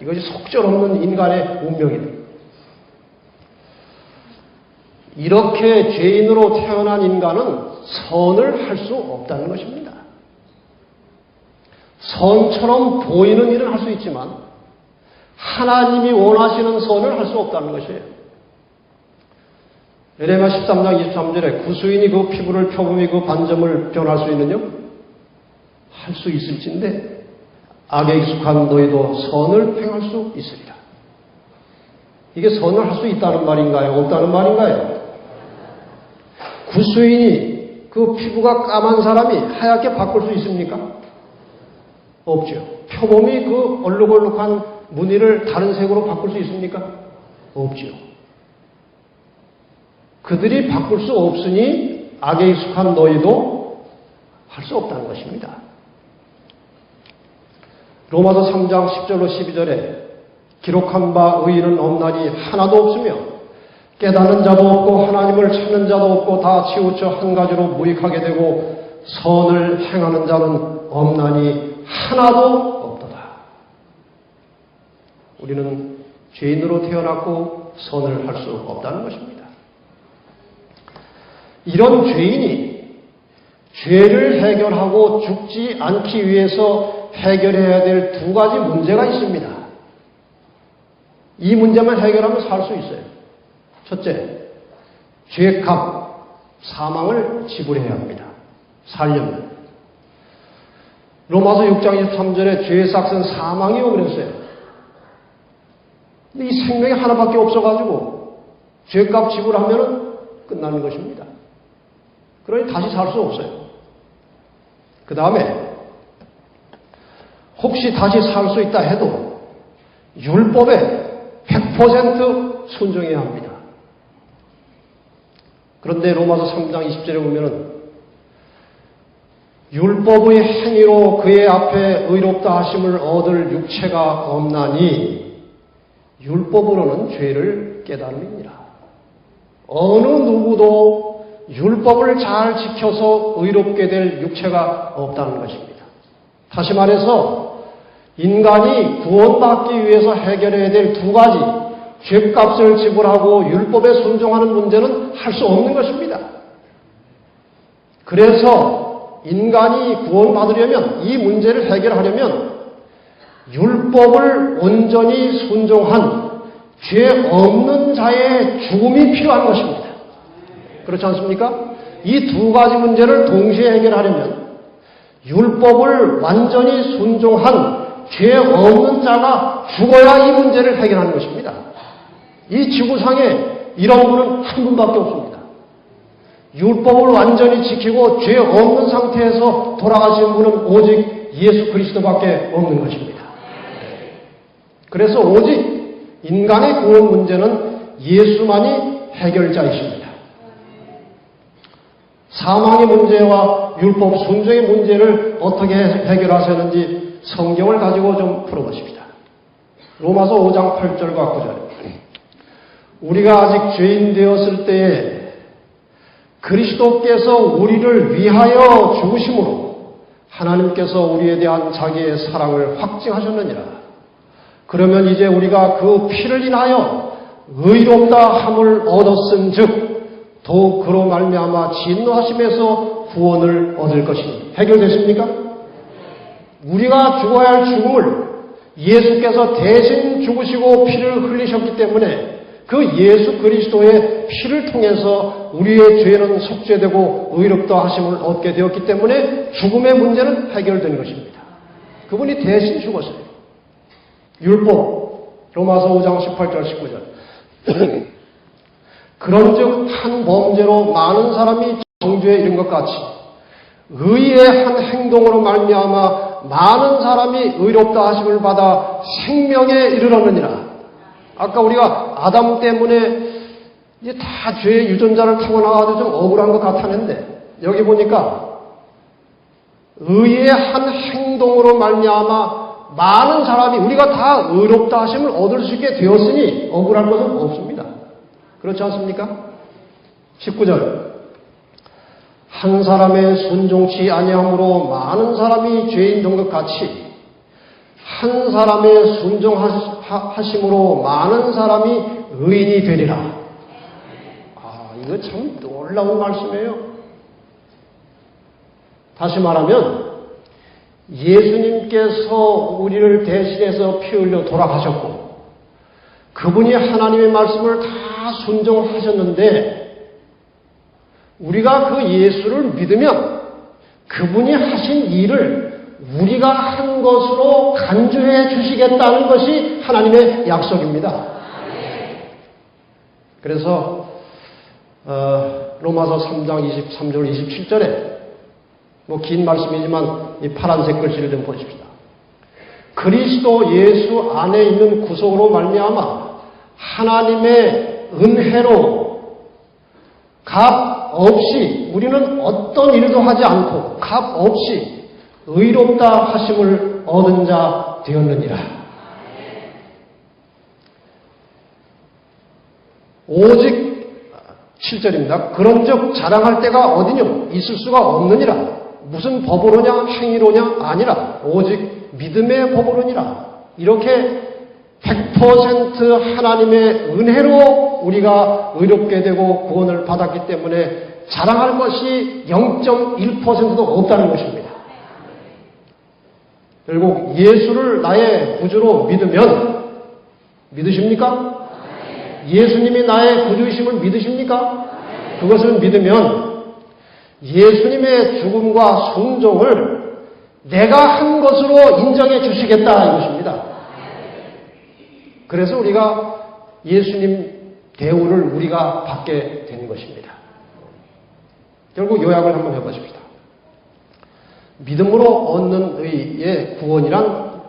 이것이 속절없는 인간의 운명입니다. 이렇게 죄인으로 태어난 인간은 선을 할 수 없다는 것입니다. 선처럼 보이는 일은 할 수 있지만 하나님이 원하시는 선을 할 수 없다는 것이에요. 에레미야 13장 23절에 구수인이 그 피부를 표범이 그 반점을 변할 수 있느냐? 할 수 있을진데 악에 익숙한 너희도 선을 행할 수 있으리라. 이게 선을 할 수 있다는 말인가요? 없다는 말인가요? 구수인이 그 피부가 까만 사람이 하얗게 바꿀 수 있습니까? 없죠. 표범이 그 얼룩얼룩한 무늬를 다른 색으로 바꿀 수 있습니까? 없죠. 그들이 바꿀 수 없으니 악에 익숙한 너희도 할 수 없다는 것입니다. 로마서 3장 10절로 12절에 기록한 바 의인은 없나니 하나도 없으며 깨닫는 자도 없고 하나님을 찾는 자도 없고 다 치우쳐 한 가지로 무익하게 되고 선을 행하는 자는 없나니 하나도 없도다. 우리는 죄인으로 태어났고 선을 할 수 없다는 것입니다. 이런 죄인이 죄를 해결하고 죽지 않기 위해서 해결해야 될 두 가지 문제가 있습니다. 이 문제만 해결하면 살 수 있어요. 첫째, 죄값, 사망을 지불해야 합니다. 살려면. 로마서 6장 23절에 죄의 삭은 사망이요 그랬어요. 근데 이 생명이 하나밖에 없어가지고 죄값 지불하면 끝나는 것입니다. 그러니 다시 살 수 없어요. 그 다음에 혹시 다시 살 수 있다 해도 율법에 100% 순종해야 합니다. 그런데 로마서 3장 20절에 보면은 율법의 행위로 그의 앞에 의롭다 하심을 얻을 육체가 없나니 율법으로는 죄를 깨달음이니라. 어느 누구도 율법을 잘 지켜서 의롭게 될 육체가 없다는 것입니다. 다시 말해서 인간이 구원받기 위해서 해결해야 될 두 가지 죄값을 지불하고 율법에 순종하는 문제는 할 수 없는 것입니다. 그래서 인간이 구원받으려면 이 문제를 해결하려면 율법을 온전히 순종한 죄 없는 자의 죽음이 필요한 것입니다. 그렇지 않습니까? 이 두 가지 문제를 동시에 해결하려면 율법을 완전히 순종한 죄 없는 자가 죽어야 이 문제를 해결하는 것입니다. 이 지구상에 이런 분은 한 분밖에 없습니다. 율법을 완전히 지키고 죄 없는 상태에서 돌아가신 분은 오직 예수 그리스도밖에 없는 것입니다. 그래서 오직 인간의 구원 문제는 예수만이 해결자이십니다. 사망의 문제와 율법 순종의 문제를 어떻게 해결하셨는지 성경을 가지고 좀 풀어보십시다. 로마서 5장 8절과 9절. 우리가 아직 죄인 되었을 때에 그리스도께서 우리를 위하여 죽으심으로 하나님께서 우리에 대한 자기의 사랑을 확증하셨느니라. 그러면 이제 우리가 그 피를 인하여 의롭다 함을 얻었은즉 더욱 그로 말미암아 진노하심에서 구원을 얻을 것이니. 해결됐습니까? 우리가 죽어야 할 죽음을 예수께서 대신 죽으시고 피를 흘리셨기 때문에 그 예수 그리스도의 피를 통해서 우리의 죄는 속죄되고 의롭다 하심을 얻게 되었기 때문에 죽음의 문제는 해결된 것입니다. 그분이 대신 죽었어요. 율법 로마서 5장 18절 19절 그런즉 한 범죄로 많은 사람이 정죄에 이른 것 같이 의의 한 행동으로 말미암아 많은 사람이 의롭다 하심을 받아 생명에 이르렀느니라. 아까 우리가 아담 때문에 이제 다 죄의 유전자를 타고 나와도 좀 억울한 것 같았는데 여기 보니까 의의 한 행동으로 말미암아 많은 사람이 우리가 다 의롭다 하심을 얻을 수 있게 되었으니 억울할 것은 없습니다. 그렇지 않습니까? 19절 한 사람의 순종치 아니함으로 많은 사람이 죄인 된 것 같이 한 사람의 순종하심으로 많은 사람이 의인이 되리라. 이거 참 놀라운 말씀이에요. 다시 말하면 예수님께서 우리를 대신해서 피 흘려 돌아가셨고 그분이 하나님의 말씀을 다 순종하셨는데 우리가 그 예수를 믿으면 그분이 하신 일을 우리가 한 것으로 간주해 주시겠다는 것이 하나님의 약속입니다. 그래서 로마서 3장 23절 27절에 긴 말씀이지만 이 파란색 글씨를 좀 보십시다. 그리스도 예수 안에 있는 구속으로 말미암아 하나님의 은혜로 값 없이 우리는 어떤 일도 하지 않고 값 없이 의롭다 하심을 얻은 자 되었느니라. 오직 7절입니다. 그런즉 자랑할 때가 어디뇨? 있을 수가 없느니라. 무슨 법으로냐 행위로냐 아니라 오직 믿음의 법으로니라. 이렇게 100% 하나님의 은혜로 우리가 의롭게 되고 구원을 받았기 때문에 자랑할 것이 0.1%도 없다는 것입니다. 결국 예수를 나의 구주로 믿으면 믿으십니까? 예수님이 나의 구주이심을 믿으십니까? 그것을 믿으면 예수님의 죽음과 순종을 내가 한 것으로 인정해 주시겠다 이것입니다. 그래서 우리가 예수님 대우를 우리가 받게 되는 것입니다. 결국 요약을 한번 해보십시다. 믿음으로 얻는 의의 구원이란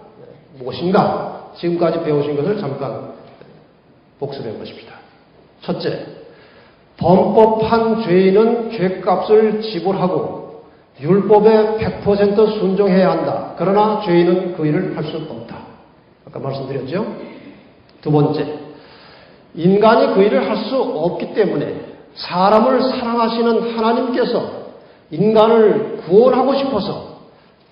무엇인가? 지금까지 배우신 것을 잠깐 복습해 보십시다. 첫째, 범법한 죄인은 죄값을 지불하고 율법에 100% 순종해야 한다. 그러나 죄인은 그 일을 할 수 없다. 아까 말씀드렸죠? 두 번째, 인간이 그 일을 할 수 없기 때문에 사람을 사랑하시는 하나님께서 인간을 구원하고 싶어서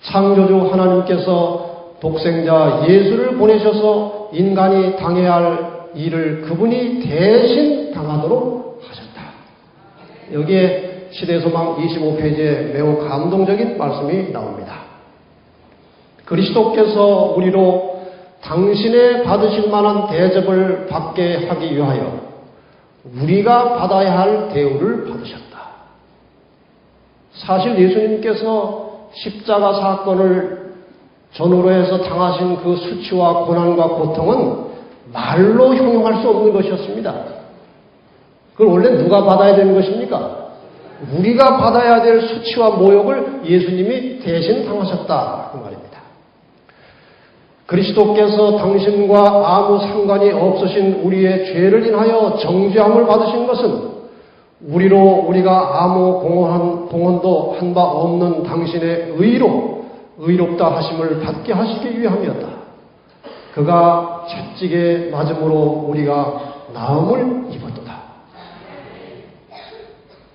창조주 하나님께서 독생자 예수를 보내셔서 인간이 당해야 할 일을 그분이 대신 당하도록 하셨다. 여기에 시대소망 25페이지에 매우 감동적인 말씀이 나옵니다. 그리스도께서 우리로 당신의 받으실 만한 대접을 받게 하기 위하여 우리가 받아야 할 대우를 받으셨다. 사실 예수님께서 십자가 사건을 전후로 해서 당하신 그 수치와 고난과 고통은 말로 형용할 수 없는 것이었습니다. 그걸 원래 누가 받아야 되는 것입니까? 우리가 받아야 될 수치와 모욕을 예수님이 대신 당하셨다. 그 말입니다. 그리스도께서 당신과 아무 상관이 없으신 우리의 죄를 인하여 정죄함을 받으신 것은 우리가 아무 공헌도 한 바 없는 당신의 의로 의롭다 하심을 받게 하시기 위함이었다. 그가 채찍에 맞음으로 우리가 나음을 입었도다.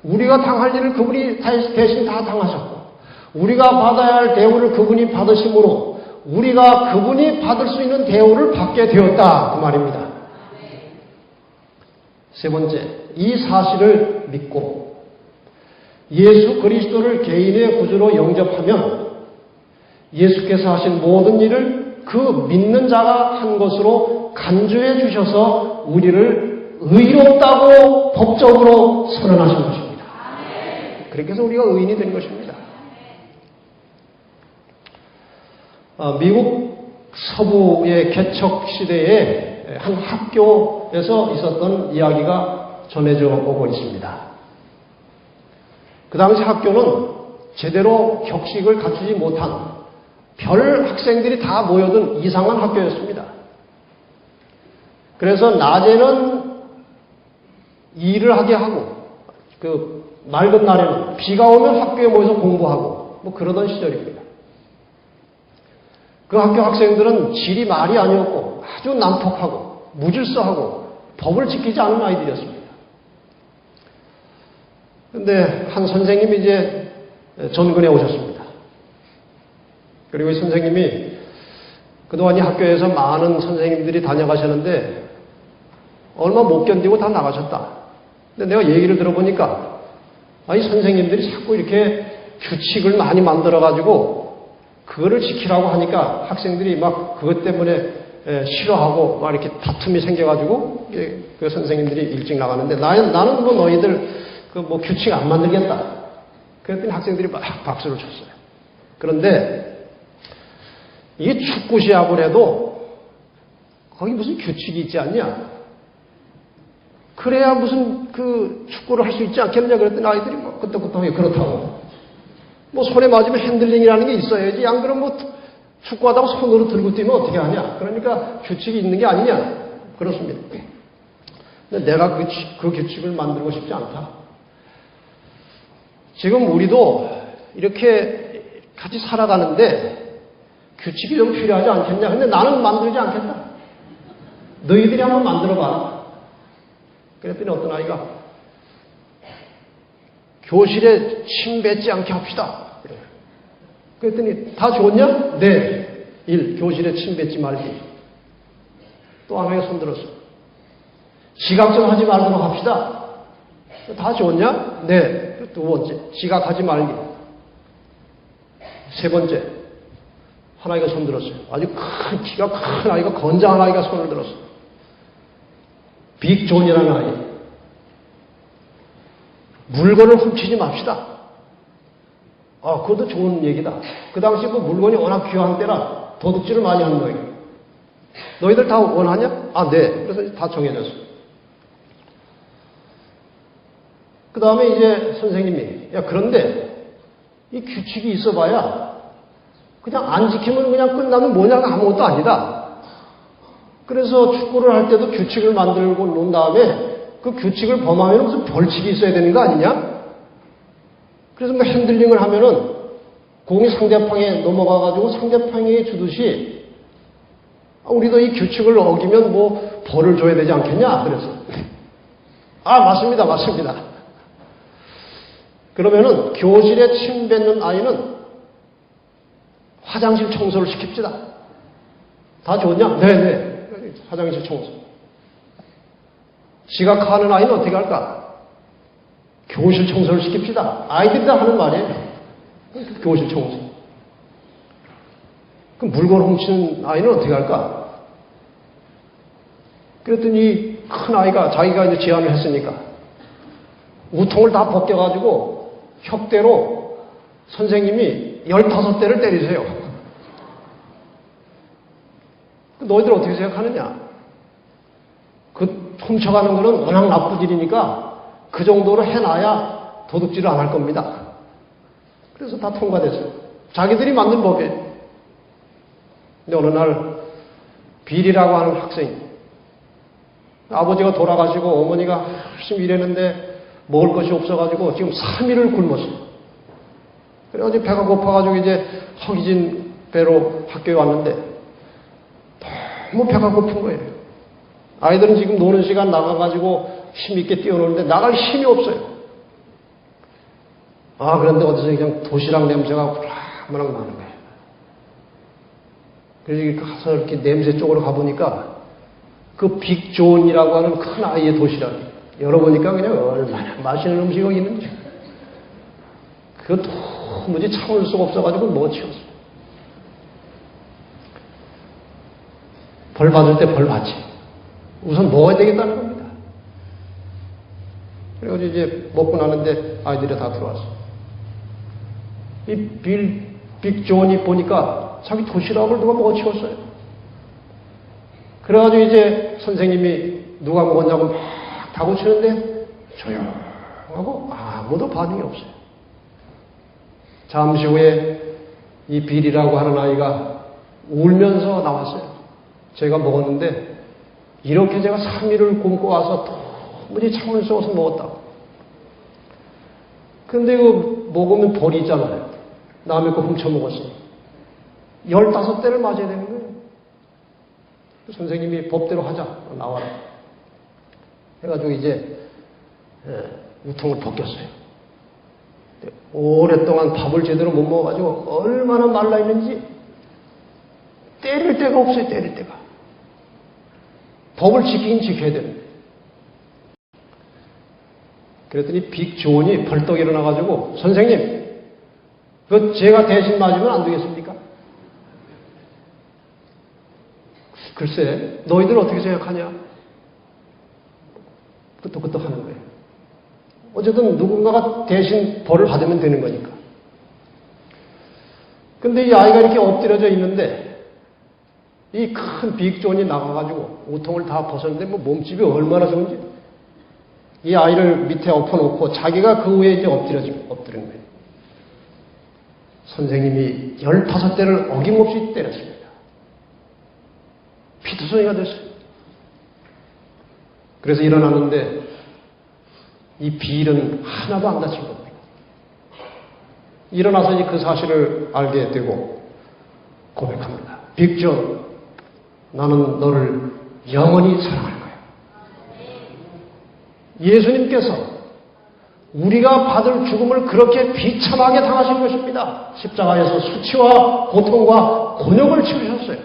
우리가 당할 일을 그분이 대신 다 당하셨고 우리가 받아야 할 대우를 그분이 받으심으로 우리가 그분이 받을 수 있는 대우를 받게 되었다. 그 말입니다. 세 번째, 이 사실을 믿고 예수 그리스도를 개인의 구주로 영접하면 예수께서 하신 모든 일을 그 믿는 자가 한 것으로 간주해 주셔서 우리를 의롭다고 법적으로 선언하신 것입니다. 그렇게 해서 우리가 의인이 된 것입니다. 미국 서부의 개척 시대에 한 학교에서 있었던 이야기가 전해져 오고 있습니다. 그 당시 학교는 제대로 격식을 갖추지 못한 별 학생들이 다 모여든 이상한 학교였습니다. 그래서 낮에는 일을 하게 하고, 맑은 날에는 비가 오면 학교에 모여서 공부하고, 뭐 그러던 시절입니다. 그 학교 학생들은 질이 말이 아니었고, 아주 난폭하고, 무질서하고, 법을 지키지 않은 아이들이었습니다. 그런데 한 선생님이 이제 전근에 오셨습니다. 그리고 이 선생님이 그동안 이 학교에서 많은 선생님들이 다녀가셨는데 얼마 못 견디고 다 나가셨다. 근데 내가 얘기를 들어보니까 이 선생님들이 자꾸 이렇게 규칙을 많이 만들어가지고 그거를 지키라고 하니까 학생들이 막 그것 때문에 싫어하고 막 이렇게 다툼이 생겨가지고 그 선생님들이 일찍 나가는데 나는 뭐 너희들 뭐 규칙 안 만들겠다. 그랬더니 학생들이 막 박수를 쳤어요. 그런데 이게 축구 시합을 해도 거기 무슨 규칙이 있지 않냐? 그래야 무슨 축구를 할 수 있지 않겠느냐 그랬더니 아이들이 뭐 끄떡끄떡 그렇다고. 뭐 손에 맞으면 핸들링이라는 게 있어야지. 안 그러면 뭐 축구하다가 손으로 들고 뛰면 어떻게 하냐? 그러니까 규칙이 있는 게 아니냐? 그렇습니다. 근데 내가 그 규칙을 만들고 싶지 않다. 지금 우리도 이렇게 같이 살아가는데 규칙이 좀 필요하지 않겠냐? 근데 나는 만들지 않겠다. 너희들이 한번 만들어봐라. 그랬더니 어떤 아이가 교실에 침 뱉지 않게 합시다. 그랬더니 다 좋냐? 네. 1. 교실에 침 뱉지 말기. 또 하나가 손들었어. 지각 좀 하지 말도록 합시다. 다 좋냐? 네. 두 번째. 지각하지 말기. 세 번째. 하나가 손들었어요. 아주 키가 큰 아이가, 건장한 아이가 손을 들었어. 빅존이라는 아이. 물건을 훔치지 맙시다. 그것도 좋은 얘기다. 그 당시 물건이 워낙 귀한 때라 도둑질을 많이 하는 거예요. 너희들 다 원하냐? 네. 그래서 다 정해졌어. 그 다음에 이제 선생님이, 그런데 이 규칙이 있어봐야 그냥 안 지키면 그냥 끝나면 뭐냐가 아무것도 아니다. 그래서 축구를 할 때도 규칙을 만들고 놓은 다음에 그 규칙을 범하면 무슨 벌칙이 있어야 되는 거 아니냐? 그래서 뭐 핸들링을 하면은 공이 상대방에 넘어가가지고 상대방이 주듯이 우리도 이 규칙을 어기면 뭐 벌을 줘야 되지 않겠냐? 그래서 맞습니다. 그러면은 교실에 침 뱉는 아이는 화장실 청소를 시킵시다. 다 좋냐? 네네. 화장실 청소. 지각하는 아이는 어떻게 할까? 교실 청소를 시킵시다. 아이들이 다 하는 말이에요. 교실 청소. 그럼 물건 훔치는 아이는 어떻게 할까? 그랬더니 큰 아이가 자기가 이제 제안을 했으니까 우통을 다 벗겨가지고 혁대로 선생님이 15대를 때리세요. 너희들 어떻게 생각하느냐? 훔쳐가는 거는 워낙 나쁜 일이니까 그 정도로 해놔야 도둑질을 안 할 겁니다. 그래서 다 통과됐어요. 자기들이 만든 법이에요. 근데 어느 날 빌이라고 하는 학생이 아버지가 돌아가시고 어머니가 열심히 일했는데 먹을 것이 없어가지고 지금 3일을 굶었어요. 그래가지고 배가 고파가지고 이제 허기진 배로 학교에 왔는데 너무 배가 고픈 거예요. 아이들은 지금 노는 시간 나가가지고 힘있게 뛰어노는데 나갈 힘이 없어요. 그런데 어디서 그냥 도시락 냄새가 후락무락 나는 거예요. 그래서 가서 이렇게 냄새 쪽으로 가보니까 그 빅존이라고 하는 큰 아이의 도시락이 열어보니까 그냥 얼마나 맛있는 음식이 있는지 그거 도무지 참을 수가 없어가지고 먹어치웠어요. 벌 받을 때 벌 받지. 우선 먹어야 되겠다는 겁니다. 그래가지고 이제 먹고 나는데 아이들이 다 들어왔어. 이 빅존이 보니까 자기 도시락을 누가 먹어치웠어요. 그래가지고 이제 선생님이 누가 먹었냐고 막 다고치는데 조용하고 아무도 반응이 없어요. 잠시 후에 이 빌이라고 하는 아이가 울면서 나왔어요. 제가 먹었는데 이렇게 제가 3일을 굶고 와서 도무지 참을 수 없어서 먹었다고. 근데 이거 먹으면 벌이 있잖아요. 남의 거 훔쳐 먹었으니. 15대를 맞아야 되는 거예요. 선생님이 법대로 하자. 나와라. 해가지고 이제 우통을 벗겼어요. 오랫동안 밥을 제대로 못 먹어가지고 얼마나 말라있는지 때릴 데가 없어요. 때릴 데가. 법을 지키긴 지켜야 되는데. 그랬더니 빅존이 벌떡 일어나가지고 선생님 그 제가 대신 맞으면 안 되겠습니까? 글쎄 너희들 어떻게 생각하냐? 끄떡끄떡 하는 거예요. 어쨌든 누군가가 대신 벌을 받으면 되는 거니까. 근데 이 아이가 이렇게 엎드려져 있는데 이 큰 빅존이 나가가지고 우통을 다 벗었는데 뭐 몸집이 얼마나 좋은지 이 아이를 밑에 엎어놓고 자기가 그 위에 이제 엎드린 거예요. 선생님이 15대를 어김없이 때렸습니다. 피투성이가 됐어요. 그래서 일어났는데 이 비일은 하나도 안 다친 겁니다. 일어나서 이제 그 사실을 알게 되고 고백합니다. 빅존, 나는 너를 영원히 사랑할 거야. 예수님께서 우리가 받을 죽음을 그렇게 비참하게 당하신 것입니다. 십자가에서 수치와 고통과 곤욕을 치르셨어요.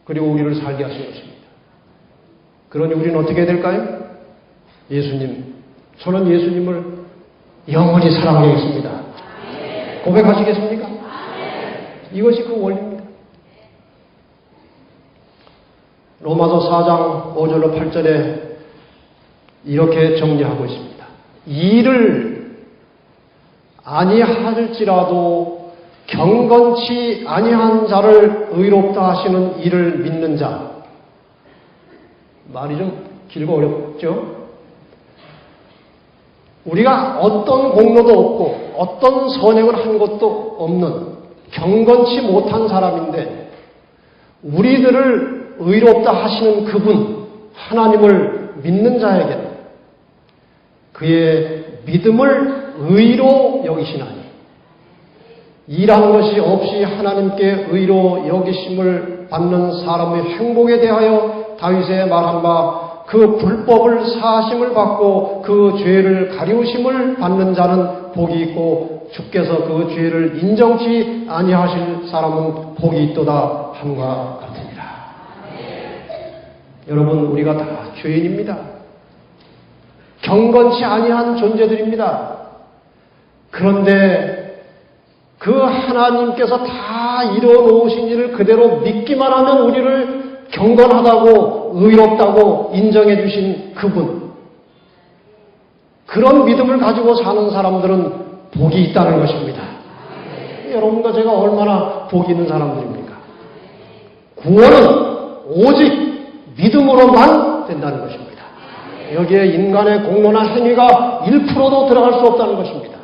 그리고 우리를 살게 하신 것입니다. 그러니 우리는 어떻게 해야 될까요? 예수님, 저는 예수님을 영원히 사랑하겠습니다. 고백하시겠습니까? 이것이 그 원리입니다. 로마서 4장 5절로 8절에 이렇게 정리하고 있습니다. 일을 아니할지라도 경건치 아니한 자를 의롭다 하시는 이를 믿는 자. 말이 좀 길고 어렵죠? 우리가 어떤 공로도 없고 어떤 선행을 한 것도 없는 경건치 못한 사람인데 우리들을 의롭다 하시는 그분 하나님을 믿는 자에게는 그의 믿음을 의로 여기시나니 일한 것이 없이 하나님께 의로 여기심을 받는 사람의 행복에 대하여 다윗의 말한 바 그 불법을 사하심을 받고 그 죄를 가리우심을 받는 자는 복이 있고 주께서 그 죄를 인정치 아니하실 사람은 복이 있도다 함과 같으니라. 여러분 우리가 다 죄인입니다. 경건치 아니한 존재들입니다. 그런데 그 하나님께서 다 이뤄놓으신 일을 그대로 믿기만 하면 우리를 경건하다고 의롭다고 인정해 주신 그분, 그런 믿음을 가지고 사는 사람들은 복이 있다는 것입니다. 여러분과 제가 얼마나 복이 있는 사람들입니까? 구원은 오직 믿음으로만 된다는 것입니다. 여기에 인간의 공로나 행위가 1%도 들어갈 수 없다는 것입니다.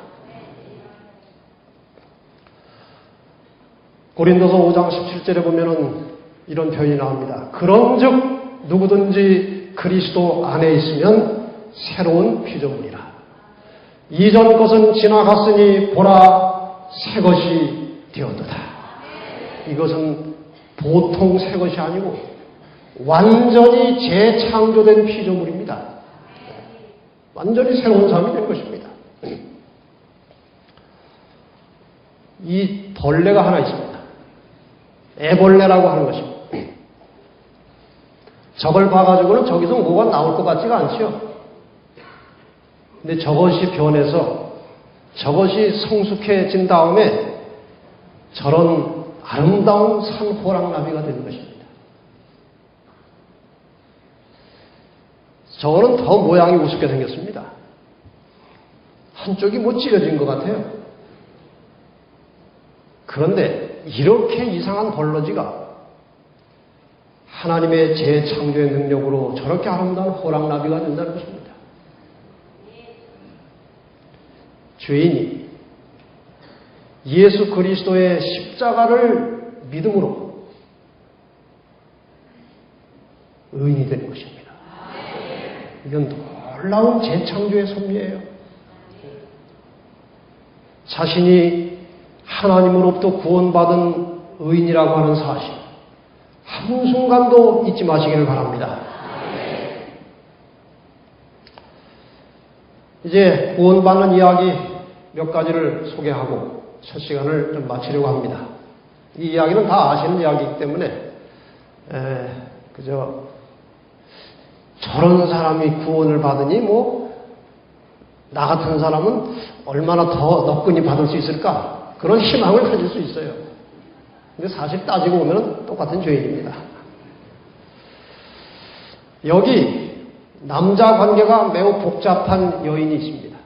고린도서 5장 17절에 보면은 이런 표현이 나옵니다. 그런즉 누구든지 그리스도 안에 있으면 새로운 피조물이라. 이전 것은 지나갔으니 보라 새 것이 되었도다. 이것은 보통 새 것이 아니고 완전히 재창조된 피조물입니다. 완전히 새로운 사람이 된 것입니다. 이 벌레가 하나 있습니다. 애벌레라고 하는 것입니다. 저걸 봐가지고는 저기서 뭐가 나올 것 같지가 않죠. 근데 저것이 변해서 저것이 성숙해진 다음에 저런 아름다운 산호랑나비가 되는 것입니다. 저거는 더 모양이 우습게 생겼습니다. 한쪽이 뭐 찢어진 것 같아요. 그런데 이렇게 이상한 벌러지가 하나님의 재창조의 능력으로 저렇게 아름다운 호랑나비가 된다는 것입니다. 죄인이 예수 그리스도의 십자가를 믿음으로 의인이 되는 것입니다. 이건 놀라운 재창조의 섭리예요. 자신이 하나님으로부터 구원받은 의인이라고 하는 사실, 한순간도 잊지 마시기를 바랍니다. 이제 구원받는 이야기 몇 가지를 소개하고 첫 시간을 좀 마치려고 합니다. 이 이야기는 다 아시는 이야기이기 때문에 그저 저런 사람이 구원을 받으니 나 같은 사람은 얼마나 더 너끈히 받을 수 있을까? 그런 희망을 가질 수 있어요. 근데 사실 따지고 보면 똑같은 죄인입니다. 여기 남자 관계가 매우 복잡한 여인이 있습니다.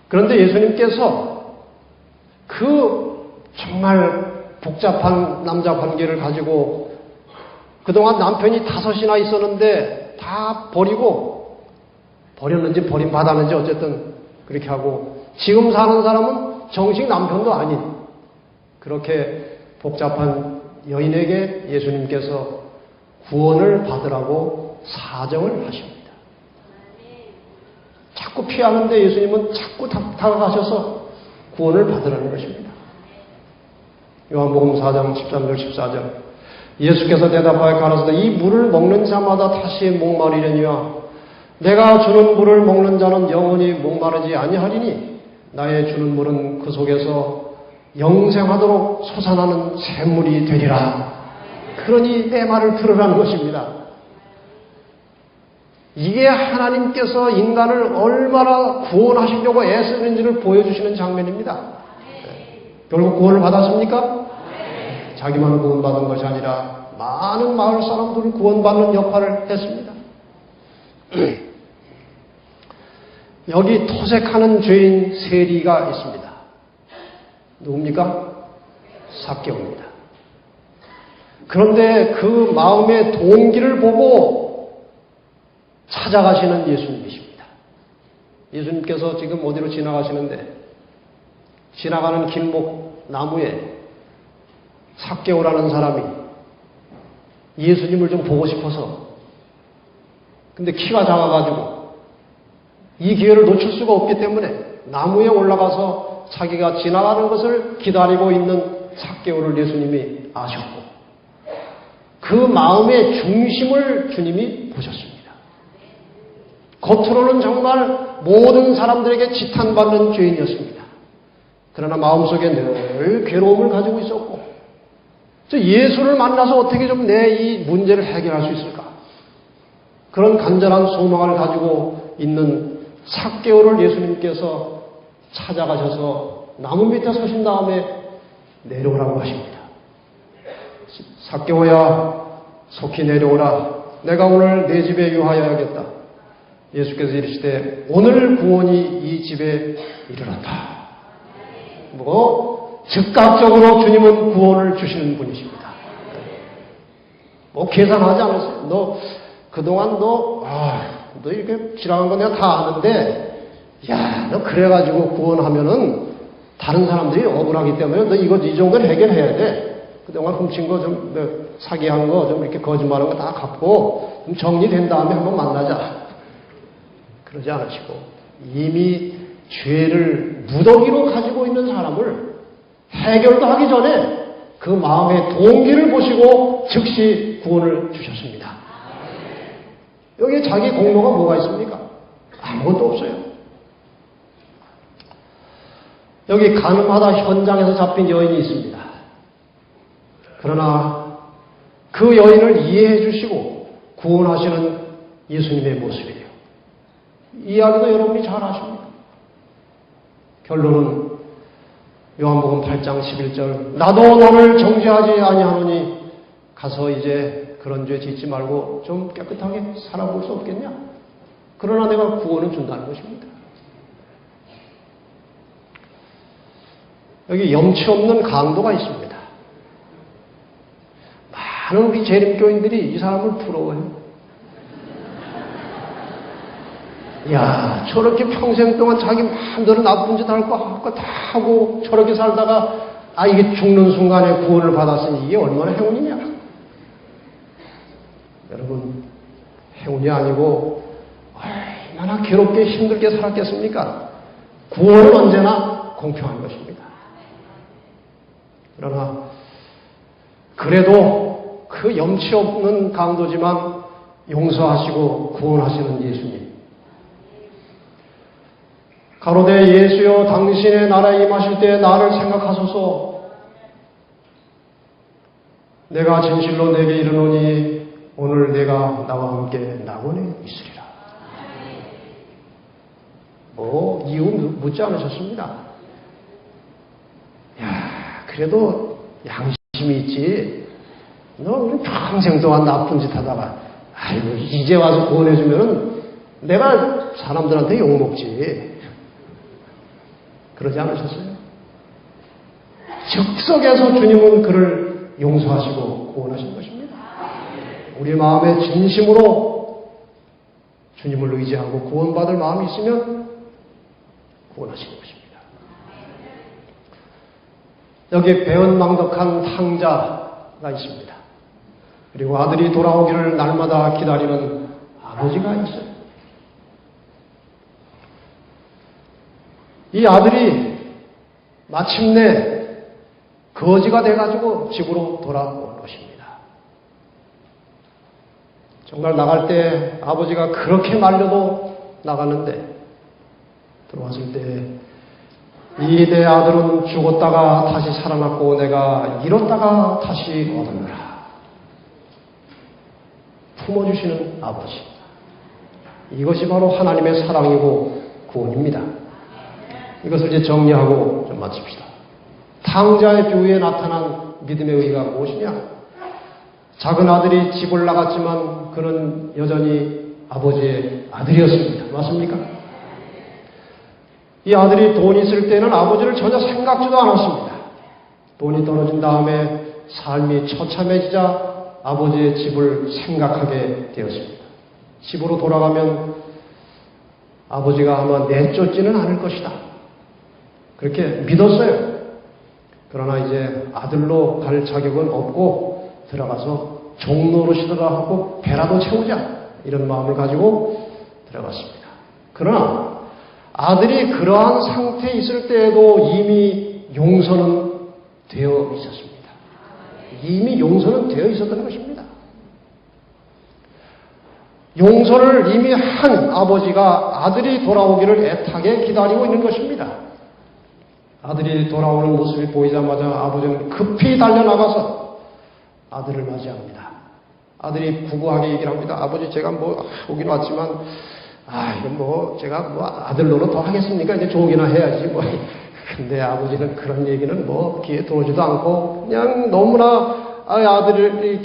그런데 예수님께서 그 정말 복잡한 남자 관계를 가지고 그동안 남편이 5이나 있었는데 다 버렸는지 버림받았는지 어쨌든 그렇게 하고 지금 사는 사람은 정식 남편도 아닌 그렇게 복잡한 여인에게 예수님께서 구원을 받으라고 사정을 하십니다. 자꾸 피하는데 예수님은 자꾸 다가가셔서 구원을 받으라는 것입니다. 요한복음 4장 13절 14절 예수께서 대답하여 가라사대 이 물을 먹는 자마다 다시 목마르려니와 내가 주는 물을 먹는 자는 영원히 목마르지 아니하리니 나의 주는 물은 그 속에서 영생하도록 솟아나는 샘물이 되리라. 그러니 내 말을 들으라는 것입니다. 이게 하나님께서 인간을 얼마나 구원하시려고 애쓰는지를 보여주시는 장면입니다. 결국 구원을 받았습니까? 자기만 구원받은 것이 아니라 많은 마을 사람들을 구원받는 역할을 했습니다. 여기 토색하는 죄인 세리가 있습니다. 누굽니까? 삭개오입니다. 그런데 그 마음의 동기를 보고 찾아가시는 예수님이십니다. 예수님께서 지금 어디로 지나가시는데 지나가는 길목 나무에 삭개오라는 사람이 예수님을 좀 보고 싶어서 근데 키가 작아가지고 이 기회를 놓칠 수가 없기 때문에 나무에 올라가서 자기가 지나가는 것을 기다리고 있는 삭개오를 예수님이 아셨고 그 마음의 중심을 주님이 보셨습니다. 겉으로는 정말 모든 사람들에게 지탄받는 죄인이었습니다. 그러나 마음속에 늘 괴로움을 가지고 있었고 예수를 만나서 어떻게 좀 내 이 문제를 해결할 수 있을까? 그런 간절한 소망을 가지고 있는 삭개오를 예수님께서 찾아가셔서 나무 밑에 서신 다음에 내려오라고 하십니다. 삭개오야 속히 내려오라. 내가 오늘 내 집에 유하여야겠다. 예수께서 이르시되 오늘 구원이 이 집에 이르렀다. 즉각적으로 주님은 구원을 주시는 분이십니다. 계산하지 않았어요. 그동안 너 이렇게 지나간 거 내가 다 아는데, 너 그래가지고 구원하면은 다른 사람들이 억울하기 때문에 너 이거 이 정도는 해결해야 돼. 그동안 훔친 거 좀, 사기한 거 좀 이렇게 거짓말한 거 다 갚고 좀 정리된 다음에 한번 만나자. 그러지 않으시고 이미 죄를 무더기로 가지고 있는 사람을 해결도 하기 전에 그 마음의 동기를 보시고 즉시 구원을 주셨습니다. 여기에 자기 공로가 뭐가 있습니까? 아무것도 없어요. 여기 가늠하다 현장에서 잡힌 여인이 있습니다. 그러나 그 여인을 이해해 주시고 구원하시는 예수님의 모습이에요. 이 이야기도 여러분이 잘 아십니다. 결론은 요한복음 8장 11절 나도 너를 정죄하지 아니하노니 가서 이제 그런 죄 짓지 말고 좀 깨끗하게 살아볼 수 없겠냐? 그러나 내가 구원을 준다는 것입니다. 여기 염치 없는 강도가 있습니다. 많은 우리 재림교인들이 이 사람을 부러워해요. 저렇게 평생 동안 자기 마음대로 나쁜 짓 할 거 다 하고 저렇게 살다가 이게 죽는 순간에 구원을 받았으니 이게 얼마나 행운이냐. 여러분, 행운이 아니고 얼마나 괴롭게 힘들게 살았겠습니까? 구원은 언제나 공평한 것입니다. 그러나 그래도 그 염치 없는 강도지만 용서하시고 구원하시는 예수님. 가로되 예수여 당신의 나라에 임하실 때 나를 생각하소서. 내가 진실로 내게 이르노니 오늘 내가 나와 함께 낙원에 있으리라. 이유 묻지 않으셨습니다. 야, 그래도 양심이 있지. 너 평생 동안 나쁜 짓 하다가 아이고 이제 와서 구원해주면 내가 사람들한테 욕먹지. 그러지 않으셨어요? 즉석에서 주님은 그를 용서하시고 구원하신 것입니다. 우리 마음에 진심으로 주님을 의지하고 구원받을 마음이 있으면 구원하시는 것입니다. 여기 배은망덕한 탕자가 있습니다. 그리고 아들이 돌아오기를 날마다 기다리는 아버지가 있어요. 이 아들이 마침내 거지가 돼가지고 집으로 돌아온 것입니다. 정말 나갈 때 아버지가 그렇게 말려도 나갔는데 들어왔을 때 이 내 아들은 죽었다가 다시 살아났고 내가 잃었다가 다시 얻었노라. 품어주시는 아버지. 이것이 바로 하나님의 사랑이고 구원입니다. 이것을 이제 정리하고 좀 마칩시다. 탕자의 비유에 나타난 믿음의 의의가 무엇이냐? 작은 아들이 집을 나갔지만 그는 여전히 아버지의 아들이었습니다. 맞습니까? 이 아들이 돈이 있을 때는 아버지를 전혀 생각지도 않았습니다. 돈이 떨어진 다음에 삶이 처참해지자 아버지의 집을 생각하게 되었습니다. 집으로 돌아가면 아버지가 아마 내쫓지는 않을 것이다. 그렇게 믿었어요. 그러나 이제 아들로 갈 자격은 없고 들어가서 종노릇이더라 하고 배라도 채우자 이런 마음을 가지고 들어갔습니다. 그러나 아들이 그러한 상태에 있을 때에도 이미 용서는 되어 있었습니다. 이미 용서는 되어 있었던 것입니다. 용서를 이미 한 아버지가 아들이 돌아오기를 애타게 기다리고 있는 것입니다. 아들이 돌아오는 모습이 보이자마자 아버지는 급히 달려나가서 아들을 맞이합니다. 아들이 구구하게 얘기를 합니다. 아버지 제가 오긴 왔지만 이건 제가 아들 노릇 더 하겠습니까? 이제 조기나 해야지 근데 아버지는 그런 얘기는 귀에 들어오지도 않고 그냥 너무나 아들이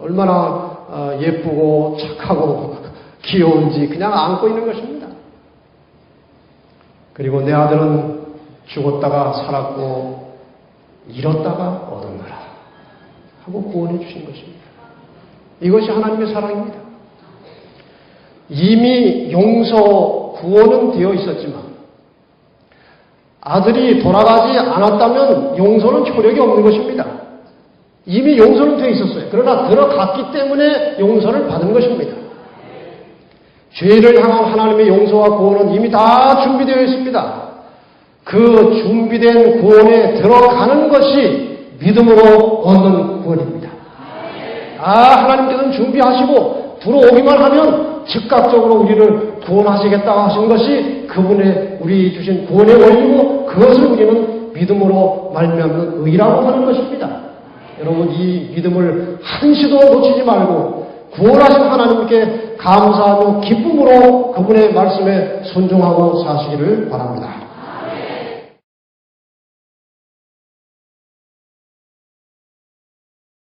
얼마나 예쁘고 착하고 귀여운지 그냥 안고 있는 것입니다. 그리고 내 아들은 죽었다가 살았고 잃었다가 얻었노라 하고 구원해 주신 것입니다. 이것이 하나님의 사랑입니다. 이미 용서, 구원은 되어 있었지만 아들이 돌아가지 않았다면 용서는 효력이 없는 것입니다. 이미 용서는 되어 있었어요. 그러나 들어갔기 때문에 용서를 받은 것입니다. 죄를 향한 하나님의 용서와 구원은 이미 다 준비되어 있습니다. 그 준비된 구원에 들어가는 것이 믿음으로 얻는 구원입니다. 하나님께서는 준비하시고 들어오기만 하면 즉각적으로 우리를 구원하시겠다 하신 것이 그분의 우리 주신 구원의 원리고 그것을 우리는 믿음으로 말미암는 의라고 하는 것입니다. 여러분 이 믿음을 한시도 놓치지 말고 구원하신 하나님께 감사하며 기쁨으로 그분의 말씀에 순종하고 사시기를 바랍니다.